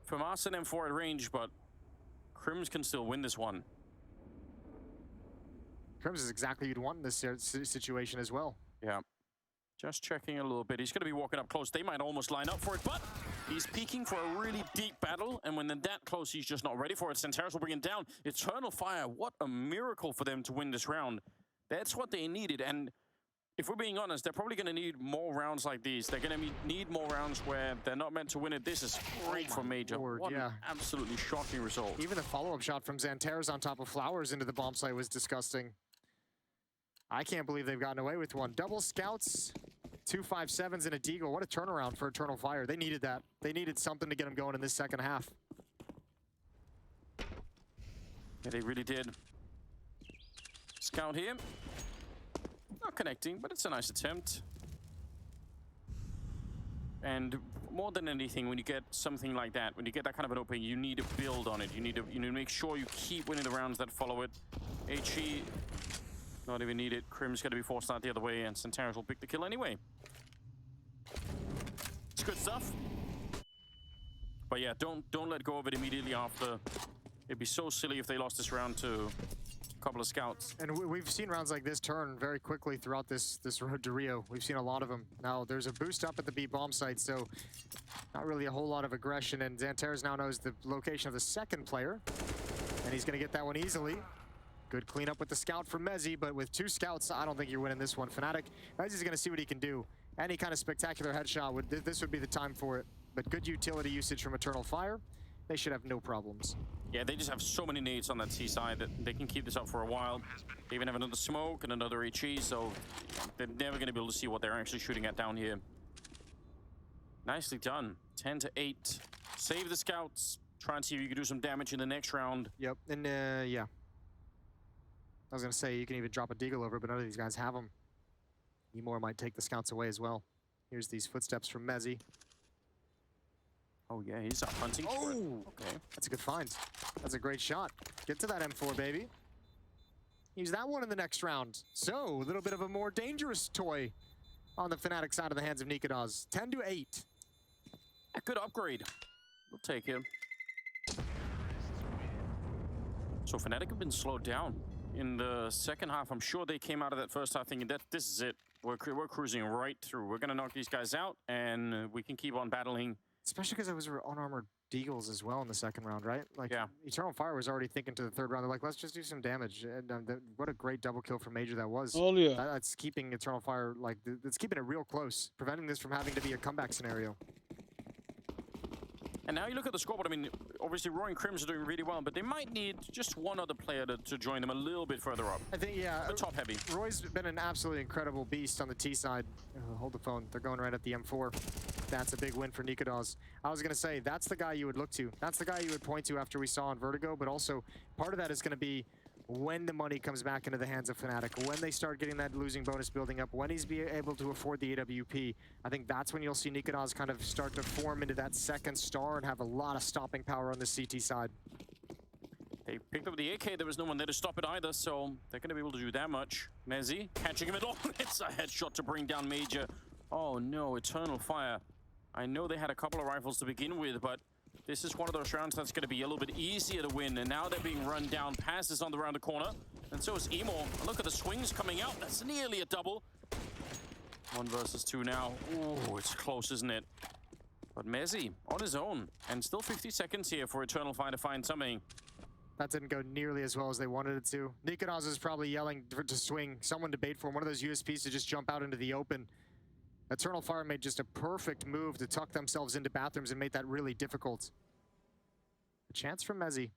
From us and M4 at range, but Crims can still win this one. Crims is exactly what you'd want in this situation as well. Yeah. Just checking a little bit. He's going to be walking up close. They might almost line up for it, but he's peeking for a really deep battle, and when they're that close, he's just not ready for it. Santaris will bring it down. Eternal Fire, what a miracle for them to win this round. That's what they needed, and if we're being honest, they're probably going to need more rounds like these. They're going to need more rounds where they're not meant to win it. This is great for Major. Lord, what yeah. an absolutely shocking result. Even the follow-up shot from Xantares on top of Flowers into the bomb site was disgusting. I can't believe they've gotten away with one. Double scouts, 2 5.7s and a deagle. What a turnaround for Eternal Fire. They needed that. They needed something to get them going in this second half. Yeah, they really did. Scout here. Not connecting, but it's a nice attempt. And more than anything, when you get something like that, when you get that kind of an opening, you need to build on it. You need to make sure you keep winning the rounds that follow it. HE, not even needed. Crim's going to be forced out the other way, and Santaris will pick the kill anyway. It's good stuff. But yeah, don't let go of it immediately after. It'd be so silly if they lost this round to a couple of scouts. And we've seen rounds like this turn very quickly throughout this road to Rio. We've seen a lot of them. Now, there's a boost up at the B bomb site, so not really a whole lot of aggression. And Xantares now knows the location of the second player, and he's going to get that one easily. Good cleanup with the scout from Mezzi, but with 2 scouts, I don't think you're winning this one. Fnatic, Mezzi's going to see what he can do. Any kind of spectacular headshot, this would be the time for it. But good utility usage from Eternal Fire. They should have no problems. Yeah, they just have so many nades on that C side that they can keep this up for a while. They even have another smoke and another HE, so they're never going to be able to see what they're actually shooting at down here. Nicely done. 10-8. Save the scouts. Try and see if you can do some damage in the next round. Yep, and yeah. I was going to say, you can even drop a deagle over, but none of these guys have them. Emor might take the scouts away as well. Here's these footsteps from Mezzi. Oh yeah, he's up hunting for it. Okay. That's a good find. That's a great shot. Get to that M4, baby. Use that one in the next round. So, a little bit of a more dangerous toy on the Fnatic side of the hands of Nikodas. 10-8. A good upgrade. We'll take him. So Fnatic have been slowed down in the second half. I'm sure they came out of that first half thinking that this is it. We're cruising right through. We're going to knock these guys out, and we can keep on battling. Especially because those were unarmored deagles as well in the second round, right? Like, yeah. Eternal Fire was already thinking to the third round. They're like, let's just do some damage. And what a great double kill from Major that was. Oh, yeah. That's keeping Eternal Fire, like, that's keeping it real close, preventing this from having to be a comeback scenario. And now you look at the scoreboard. I mean, obviously Roy and Crims are doing really well, but they might need just one other player to join them a little bit further up. I think, yeah. The top heavy. Roy's been an absolutely incredible beast on the T side. Hold the phone. They're going right at the M4. That's a big win for Nikodas. I was going to say, that's the guy you would look to. That's the guy you would point to after we saw on Vertigo, but also part of that is going to be when the money comes back into the hands of Fnatic, when they start getting that losing bonus building up, when he's able to afford the AWP. I think that's when you'll see Nikodas kind of start to form into that second star and have a lot of stopping power on the CT side. They picked up the AK. There was no one there to stop it either, so they're going to be able to do that much. Mezzi catching him at all. It's a headshot to bring down Major. Oh no, Eternal Fire. I know they had a couple of rifles to begin with, but this is one of those rounds that's going to be a little bit easier to win, and now they're being run down. Passes on the round the corner, and so is Emor. And look at the swings coming out. That's nearly a double. 1 versus 2 now. Ooh, it's close, isn't it? But Mezzi on his own, and still 50 seconds here for Eternal Fire to find something. That didn't go nearly as well as they wanted it to. Nikodas is probably yelling to swing, someone to bait for him, one of those USPs to just jump out into the open. Eternal Fire made just a perfect move to tuck themselves into bathrooms and made that really difficult. A chance for Mezzi.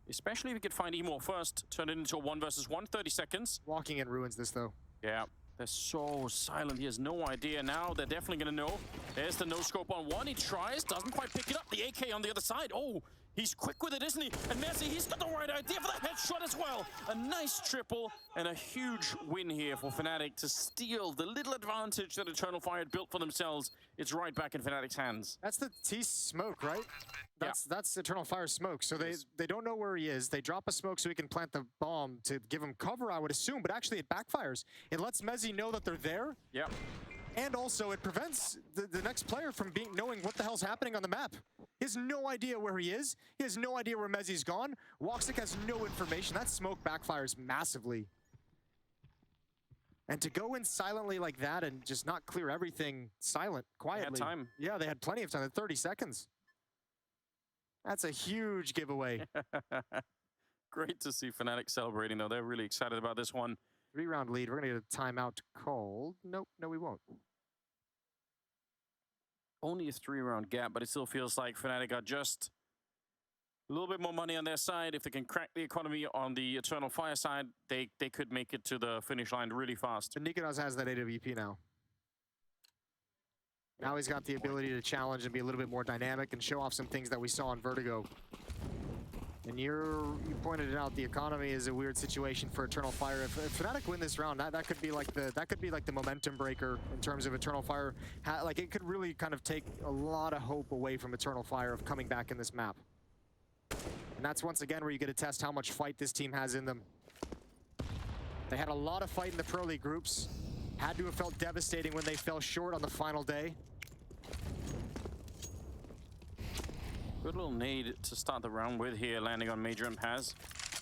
Especially if you could find Emo first, turn it into a 1 versus 1, 30 seconds. Walking in ruins this, though. Yeah, they're so silent. He has no idea. Now they're definitely going to know. There's the no-scope on one. He tries, doesn't quite pick it up. The AK on the other side. Oh, he's quick with it, isn't he? And Messi, he's got the right idea for the headshot as well. A nice triple and a huge win here for Fnatic to steal the little advantage that Eternal Fire had built for themselves. It's right back in Fnatic's hands. That's the T smoke, right? That's Eternal Fire smoke. So they don't know where he is. They drop a smoke so he can plant the bomb to give him cover, I would assume. But actually, it backfires. It lets Mezzi know that they're there. Yeah. And also, it prevents the next player from knowing what the hell's happening on the map. He has no idea where he is. He has no idea where Mezzi's gone. Woxic has no information. That smoke backfires massively. And to go in silently like that and just not clear everything silent, quietly. They had time. Yeah, they had plenty of time. 30 seconds. That's a huge giveaway. Great to see Fnatic celebrating, though. They're really excited about this one. 3-round lead. We're going to get a timeout called. Nope, no, we won't. Only a 3-round gap, but it still feels like Fnatic are just a little bit more money on their side. If they can crack the economy on the Eternal Fire side, they could make it to the finish line really fast. And Nikonos has that AWP now. Now he's got the ability to challenge and be a little bit more dynamic and show off some things that we saw in Vertigo. And you pointed it out, the economy is a weird situation for Eternal Fire. If Fnatic win this round, that could be like the momentum breaker in terms of Eternal Fire. Like it could really kind of take a lot of hope away from Eternal Fire of coming back in this map. And that's once again where you get to test how much fight this team has in them. They had a lot of fight in the Pro League groups. Had to have felt devastating when they fell short on the final day. Good little nade to start the round with here, landing on Major and Paz.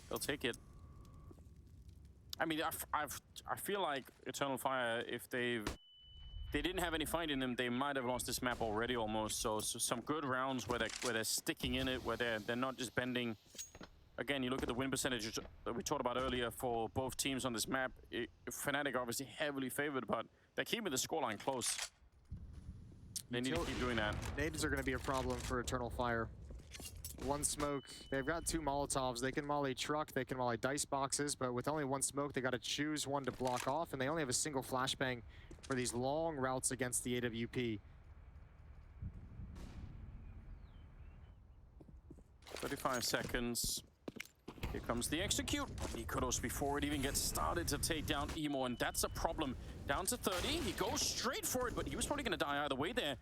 They'll take it. I mean, I feel like Eternal Fire, if they didn't have any fight in them, they might have lost this map already almost. So some good rounds where they're sticking in it, where they're not just bending. Again, you look at the win percentage that we talked about earlier for both teams on this map. Fnatic obviously heavily favored, but they're keeping the scoreline close. They need to keep doing that. Nades are going to be a problem for Eternal Fire. One smoke. They've got 2 Molotovs. They can molly truck, they can molly dice boxes, but with only 1 smoke, they got to choose one to block off, and they only have a single flashbang for these long routes against the AWP. 35 seconds. Here comes the execute. Nikonos before it even gets started to take down Emo, and that's a problem. Down to 30. He goes straight for it, but he was probably going to die either way there.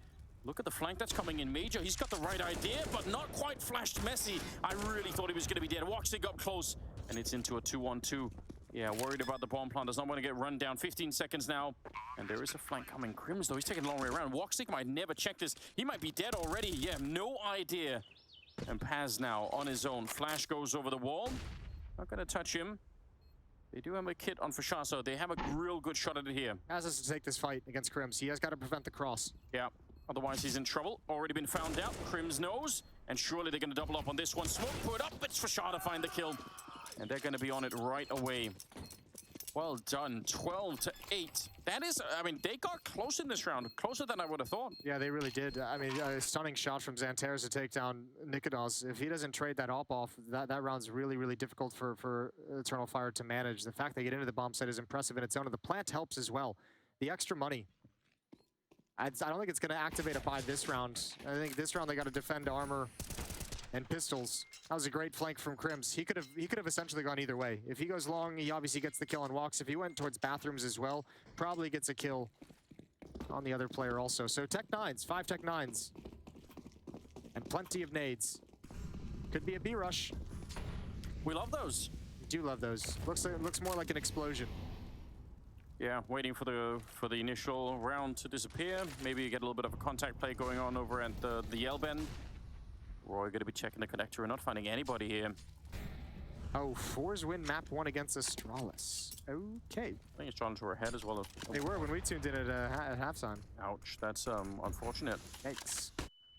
Look at the flank that's coming in. Major, he's got the right idea, but not quite flashed Messi. I really thought he was going to be dead. Woxic up close, and it's into a 2-on-2. Yeah, worried about the bomb plant. Does not want to get run down. 15 seconds now. And there is a flank coming. Crims, though, he's taking a long way around. Woxic might never check this. He might be dead already. Yeah, no idea. And Paz now on his own. Flash goes over the wall. Not going to touch him. They do have a kit on Fashar, so they have a real good shot at it here. Paz has to take this fight against Crims. He has got to prevent the cross. Yeah, otherwise he's in trouble. Already been found out. Crims knows. And surely they're going to double up on this one. Smoke put up. It's Fashar to find the kill. And they're going to be on it right away. Well done. 12-8. That is, I mean, they got close in this round. Closer than I would have thought. Yeah, they really did. I mean, a stunning shot from Xantares to take down Nikonos. If he doesn't trade that op off, that round's really, really difficult for Eternal Fire to manage. The fact they get into the bomb site is impressive in its own, and the plant helps as well. The extra money. I don't think it's going to activate a buy this round. I think this round they got to defend armor and pistols. That was a great flank from Crims. He could have essentially gone either way. If he goes long, he obviously gets the kill on walks. If he went towards bathrooms as well, probably gets a kill on the other player also. So Tech 9s, 5 Tech 9s. And plenty of nades. Could be a B rush. We love those. We do love those. Looks more like an explosion. Yeah, waiting for the initial round to disappear. Maybe you get a little bit of a contact play going on over at the L bend. Roy going to be checking the connector and not finding anybody here. Oh, Fours win map 1 against Astralis. Okay. I think Astralis were ahead as well. They were when we tuned in at halftime. Ouch, that's unfortunate. Yikes.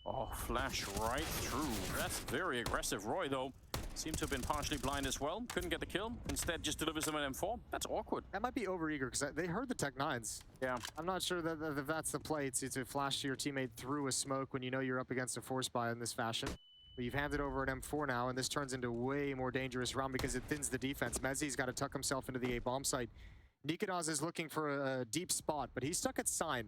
Oh, flash right through. That's very aggressive. Roy, though, seemed to have been partially blind as well. Couldn't get the kill. Instead, just delivers them an M4. That's awkward. That might be overeager because they heard the Tech 9s. Yeah. I'm not sure that that's the play to flash your teammate through a smoke when you know you're up against a force buy in this fashion. But you've handed over an M4 now, and this turns into a way more dangerous round because it thins the defense. Mezzi's got to tuck himself into the A bomb site. Nikodas is looking for a deep spot, but he's stuck at Sign.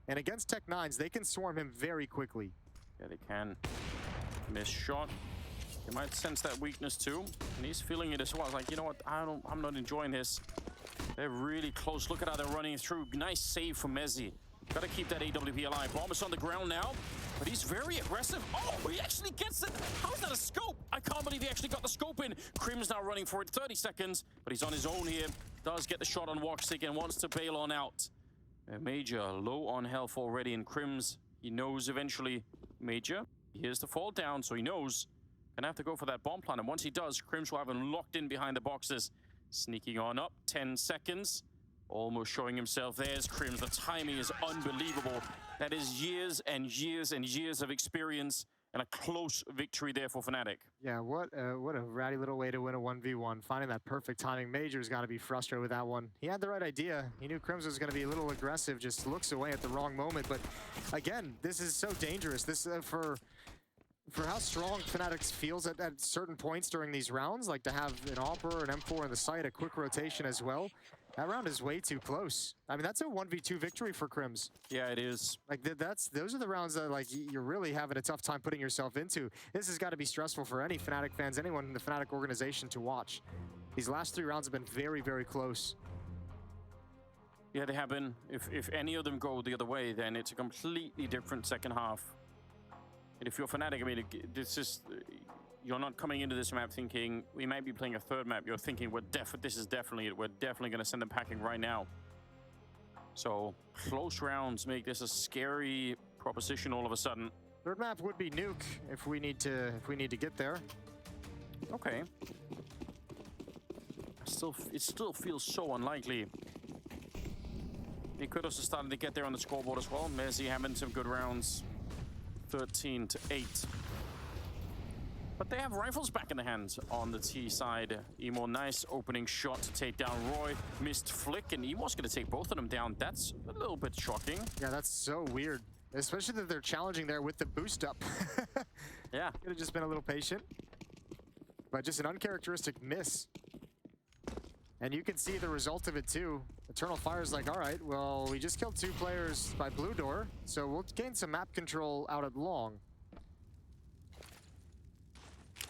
And against Tech 9s, they can swarm him very quickly. Yeah, they can. Miss shot. He might sense that weakness too, and he's feeling it as well. Like, you know what? I'm not enjoying this. They're really close. Look at how they're running through. Nice save from Mezzi. Gotta keep that AWP alive. Bomb is on the ground now, but he's very aggressive. Oh, he actually gets it. How is that a scope? I can't believe he actually got the scope in. Krim's now running for it. 30 seconds, but he's on his own here. Does get the shot on Woxic and wants to bail on out. Major low on health already, and Krim's, he knows eventually. Major, here's the fall down, so he knows. Gonna have to go for that bomb plant, and once he does, Krims will have him locked in behind the boxes. Sneaking on up, 10 seconds. Almost showing himself. There's Krims. The timing is unbelievable. That is years and years and years of experience, and a close victory there for Fnatic. Yeah, what a ratty little way to win a 1v1. Finding that perfect timing. Major's got to be frustrated with that one. He had the right idea. He knew Krims was going to be a little aggressive, just looks away at the wrong moment. But again, this is so dangerous. This for how strong Fnatic feels at certain points during these rounds, like to have an AWP or an M4 in the site, a quick rotation as well. That round is way too close. I mean, that's a 1v2 victory for Krims. Yeah, it is. Like, those are the rounds that, like, you're really having a tough time putting yourself into. This has got to be stressful for any Fnatic fans, anyone in the Fnatic organization to watch. These last 3 rounds have been very, very close. Yeah, they have been. If any of them go the other way, then it's a completely different second half. And if you're Fnatic, I mean, this is... You're not coming into this map thinking, we might be playing a third map. You're thinking, this is definitely it. We're definitely going to send them packing right now. So, close rounds make this a scary proposition all of a sudden. Third map would be Nuke if we need to get there. Okay. It still feels so unlikely. Nikodas is starting to get there on the scoreboard as well. Mezzi having some good rounds. 13-8. But they have rifles back in the hands on the T side. Emo, nice opening shot to take down Roy. Missed flick, and Emo's going to take both of them down. That's a little bit shocking. Yeah, that's so weird. Especially that they're challenging there with the boost up. Yeah. Could have just been a little patient. But just an uncharacteristic miss. And you can see the result of it too. Eternal Fire's like, all right, well, we just killed 2 players by Blue Door, so we'll gain some map control out at long.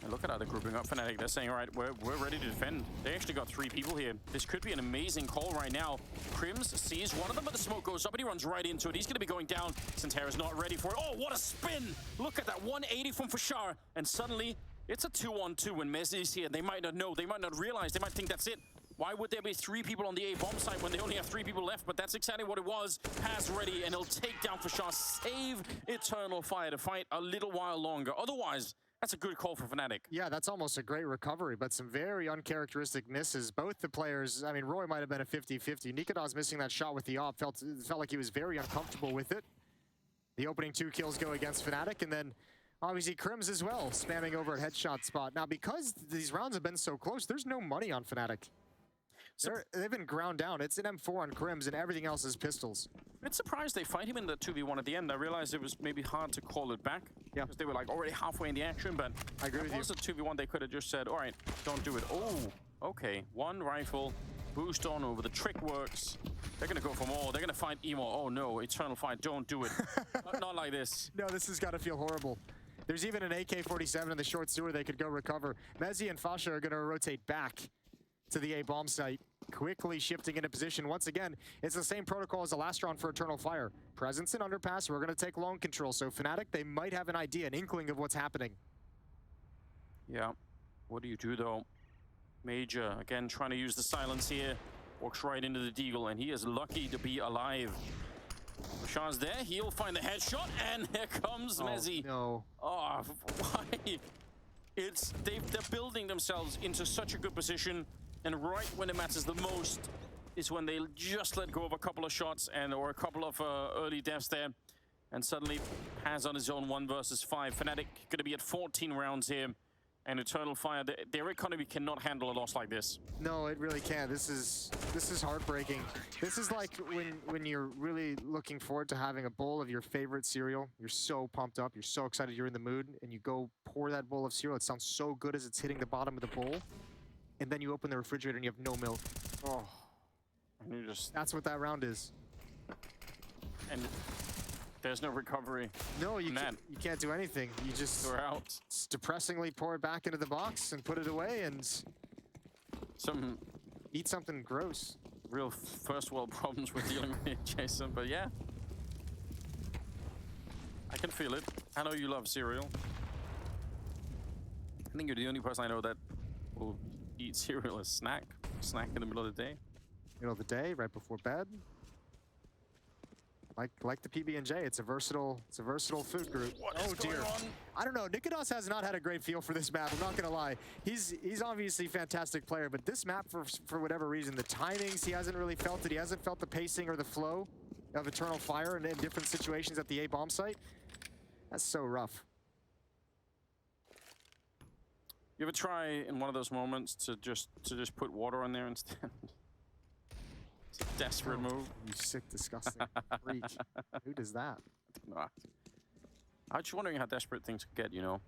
And look at how they're grouping up Fnatic. They're saying, all right, we're ready to defend. They actually got 3 people here. This could be an amazing call right now. Krims sees one of them, but the smoke goes up and he runs right into it. He's going to be going down. Santera's not ready for it. Oh, what a spin! Look at that 180 from Fashar. And suddenly, it's a 2-on-2 when Mezzi's here. They might not know. They might not realize. They might think that's it. Why would there be 3 people on the A bomb site when they only have 3 people left? But that's exactly what it was. Pass ready, and he'll take down Fashar. Save Eternal Fire to fight a little while longer. Otherwise, that's a good call for Fnatic. Yeah, that's almost a great recovery, but some very uncharacteristic misses. Both the players, I mean, Roy might have been a 50-50. Nikodas missing that shot with the AWP felt like he was very uncomfortable with it. The opening 2 kills go against Fnatic, and then obviously Krims as well, spamming over at headshot spot. Now, because these rounds have been so close, there's no money on Fnatic. They've been ground down. It's an M4 on Krims, and everything else is pistols. I'm a bit surprised they fight him in the 2v1 at the end. I realized it was maybe hard to call it back. Yeah. Because they were like already halfway in the action, but I agree with you. If it was a 2v1, they could have just said, all right, don't do it. Oh, okay. 1 rifle, boost on over. The trick works. They're going to go for more. They're going to find Emo. Oh, no. Eternal Fight, don't do it. Not like this. No, this has got to feel horrible. There's even an AK-47 in the short sewer they could go recover. Mezzi and Fasha are going to rotate back to the A bomb site, quickly shifting into position. Once again, it's the same protocol as the last round for Eternal Fire. Presence in underpass, we're going to take long control. So Fnatic, they might have an idea, an inkling of what's happening. Yeah. What do you do, though? Major, again, trying to use the silence here. Walks right into the Deagle, and he is lucky to be alive. Rashawn's there. He'll find the headshot, and here comes Mezzi. No. Oh, why? They're building themselves into such a good position, and right when it matters the most is when they just let go of a couple of shots or a couple of early deaths there, and suddenly has on his own 1 versus 5. Fnatic going to be at 14 rounds here. And Eternal Fire, their economy cannot handle a loss like this. No, it really can't. This is heartbreaking. This is like when you're really looking forward to having a bowl of your favorite cereal. You're so pumped up, you're so excited, you're in the mood, and you go pour that bowl of cereal. It sounds so good as it's hitting the bottom of the bowl, and then you open the refrigerator and you have no milk. Oh, and you just... That's what that round is. And there's no recovery. No, you can't do anything. You just... We're out. Depressingly pour it back into the box and put it away and... Eat something gross. Real first world problems we're dealing with, Jason, but yeah. I can feel it. I know you love cereal. I think you're the only person I know that will eat cereal as snack in the middle of the day. Middle of the day, right before bed. Like the PB&J, it's a versatile food group. What is going on? I don't know. Nikodos has not had a great feel for this map. I'm not gonna lie. He's obviously a fantastic player, but this map, for whatever reason, the timings, he hasn't really felt it. He hasn't felt the pacing or the flow of Eternal Fire in different situations at the A bomb site. That's so rough. You ever try in one of those moments to just put water on there instead? It's a desperate move. You sick, disgusting freak. Who does that? Nah. I'm just wondering how desperate things could get, you know.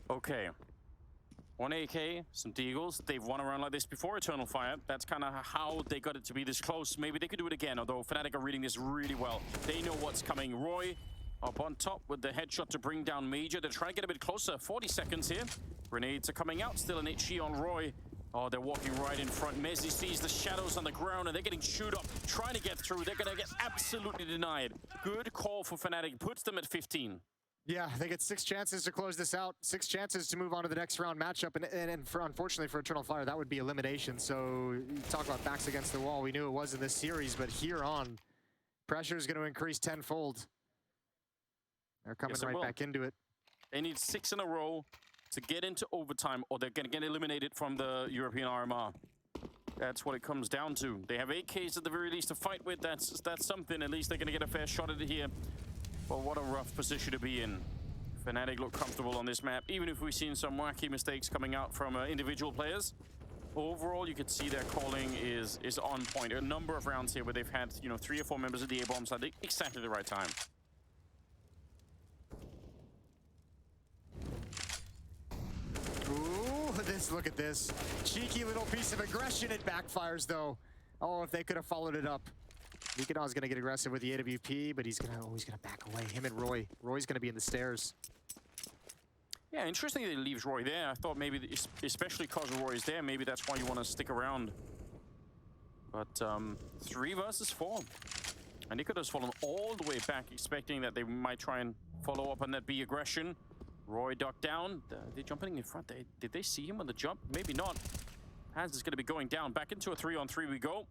Okay. 1 AK, some Deagles. They've won around like this before Eternal Fire. That's kind of how they got it to be this close. Maybe they could do it again, although Fnatic are reading this really well. They know what's coming. Roy up on top with the headshot to bring down Major. They're trying to get a bit closer. 40 seconds here. Grenades are coming out. Still an HE on Roy. Oh, they're walking right in front. Mezzi sees the shadows on the ground, and they're getting chewed up, trying to get through. They're going to get absolutely denied. Good call for Fnatic. Puts them at 15. Yeah, they get 6 chances to close this out. 6 chances to move on to the next round matchup. And unfortunately for Eternal Fire, that would be elimination. So you talk about backs against the wall. We knew it was in this series, but here on, pressure is going to increase tenfold. They're coming right back into it. They need 6 in a row to get into overtime, or they're going to get eliminated from the European RMR. That's what it comes down to. They have 8Ks at the very least to fight with. That's something. At least they're going to get a fair shot at it here. But what a rough position to be in. Fnatic look comfortable on this map, even if we've seen some wacky mistakes coming out from individual players. Overall, you could see their calling is on point. A number of rounds here where they've had, you know, 3 or 4 members of the A-bomb side at exactly the right time. Look at this. Cheeky little piece of aggression. It backfires, though. Oh, if they could have followed it up. Nikodos going to get aggressive with the AWP, but he's going to back away. Him and Roy. Roy's going to be in the stairs. Yeah, interesting that he leaves Roy there. I thought maybe, especially because Roy is there, maybe that's why you want to stick around. But 3 versus 4. And Nikodos fallen all the way back, expecting that they might try and follow up on that B aggression. Roy ducked down. They're jumping in front. Did they see him on the jump? Maybe not. Hans is going to be going down. Back into a 3-on-3 we go.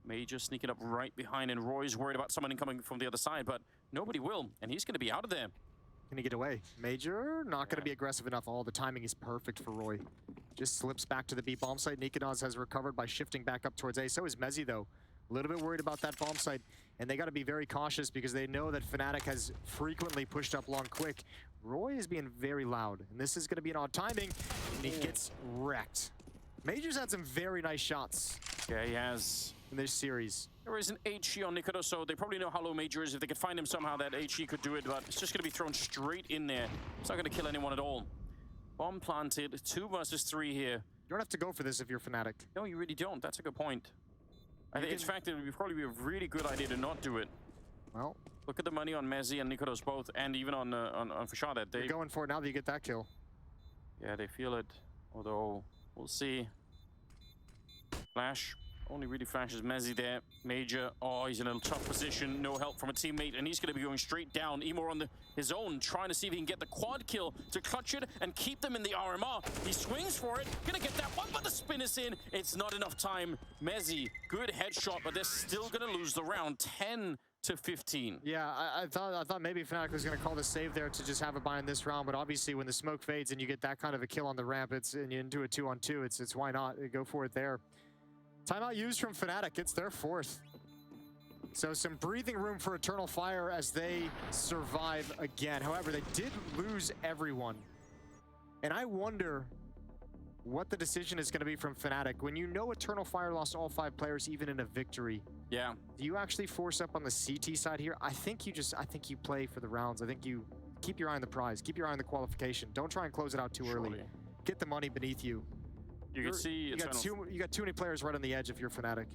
Major sneaking up right behind, and Roy's worried about someone coming from the other side, but nobody will, and he's going to be out of there. Going to get away. Major not going to be aggressive enough. Oh, the timing is perfect for Roy. Just slips back to the B bomb site. Nikodos has recovered by shifting back up towards A. So is Mezzi, though. A little bit worried about that bomb site, and they got to be very cautious because they know that Fnatic has frequently pushed up long quick. Roy is being very loud, and this is going to be an odd timing, and he gets wrecked. Major's had some very nice shots. Yeah, he has. In this series. There is an HE on Nikodos, so they probably know how low Major is. If they could find him somehow, that HE could do it, but it's just going to be thrown straight in there. It's not going to kill anyone at all. Bomb planted, 2 versus 3 here. You don't have to go for this if you're Fnatic. No, you really don't. That's a good point. I think, in fact, it would probably be a really good idea to not do it. Well, look at the money on Mezzi and Nikodos both, and even on Fashada. They're going for it now that you get that kill. Yeah, they feel it. Although, we'll see. Flash. Only really flashes Mezzi there. Major, oh, he's in a tough position. No help from a teammate, and he's going to be going straight down. Emor on his own, trying to see if he can get the quad kill to clutch it and keep them in the RMR. He swings for it, gonna get that one, but the spin is in. It's not enough time. Mezzi, good headshot, but they're still gonna lose the round, 10-15. Yeah, I thought maybe Fnatic was gonna call the save there to just have a buy in this round, but obviously when the smoke fades and you get that kind of a kill on the ramp, and you into a 2-on-2, it's why not go for it there. Timeout used from Fnatic. It's their 4th. So some breathing room for Eternal Fire as they survive again. However, they did lose everyone. And I wonder what the decision is going to be from Fnatic. When you know Eternal Fire lost all 5 players even in a victory, Yeah. do you actually force up on the CT side here? I think you play for the rounds. I think you keep your eye on the prize. Keep your eye on the qualification. Don't try and close it out too early. Surely. Get the money beneath you. You can see You got too many players right on the edge if you're Fnatic.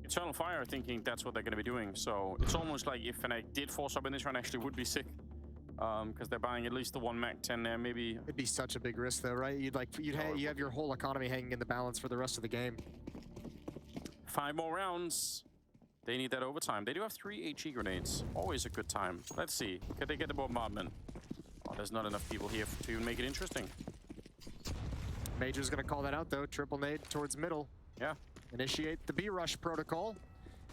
Eternal Fire thinking that's what they're going to be doing. So it's almost like if Fnatic did force up in this round, actually would be sick. Because they're buying at least the 1 Mac 10 there, maybe. It'd be such a big risk though, right? You have your whole economy hanging in the balance for the rest of the game. 5 more rounds. They need that overtime. They do have 3 HE grenades. Always a good time. Let's see. Can they get the bombardment? Oh, there's not enough people here to make it interesting. Major's gonna call that out though. Triple nade towards middle. Yeah. Initiate the B rush protocol.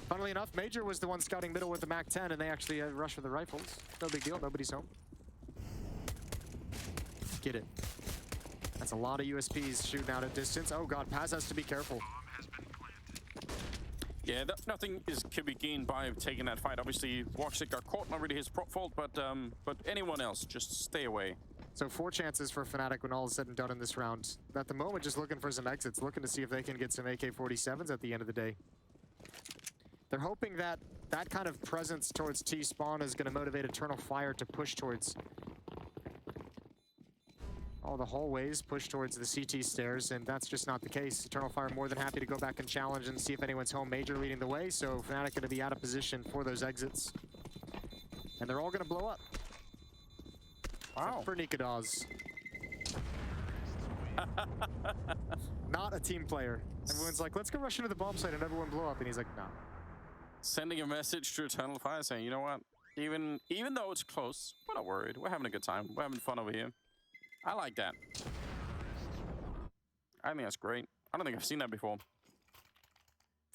Funnily enough, Major was the one scouting middle with the Mac 10, and they actually rushed with the rifles. No big deal. Nobody's home. Get it. That's a lot of USPs shooting out at distance. Oh god, Paz has to be careful. Yeah, nothing can be gained by taking that fight. Obviously, Woxic got caught. Not really his fault, but anyone else, just stay away. So 4 chances for Fnatic when all is said and done in this round. At the moment, just looking for some exits, looking to see if they can get some AK-47s at the end of the day. They're hoping that that kind of presence towards T-spawn is going to motivate Eternal Fire to push towards all the hallways, push towards the CT stairs, and that's just not the case. Eternal Fire more than happy to go back and challenge and see if anyone's home. Major leading the way, so Fnatic going to be out of position for those exits. And they're all going to blow up. Wow. For Nikodas. Not a team player. Everyone's like, let's go rush into the bomb site and everyone blow up, and he's like, nah. Sending a message to Eternal Fire saying, you know what? Even though it's close, we're not worried. We're having a good time. We're having fun over here. I like that. I think that's great. I don't think I've seen that before.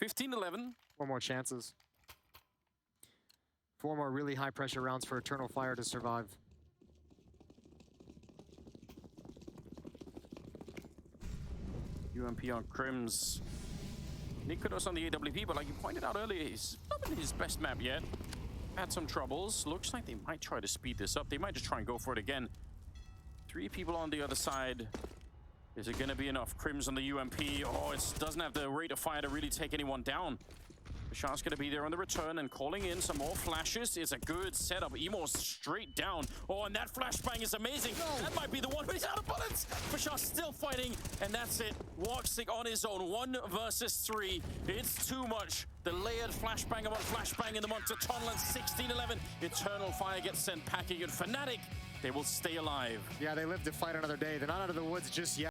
15-11. 4 more chances. 4 more really high pressure rounds for Eternal Fire to survive. UMP on Crims. Nikodos on the AWP, but like you pointed out earlier, he's not been his best map yet. Had some troubles. Looks like they might try to speed this up. They might just try and go for it again. 3 people on the other side. Is it going to be enough? Crims on the UMP. Oh, it doesn't have the rate of fire to really take anyone down. Bashar's going to be there on the return and calling in some more flashes. It's a good setup. Emo's straight down. Oh, and that flashbang is amazing. No. That might be the one, but he's out of bullets. Bashar's still fighting, and that's it. Woxic on his own. 1 versus 3. It's too much. The layered flashbang upon flashbang in the monster tunnel, and 16-11. Eternal Fire gets sent packing, and Fnatic, they will stay alive. Yeah, they live to fight another day. They're not out of the woods just yet.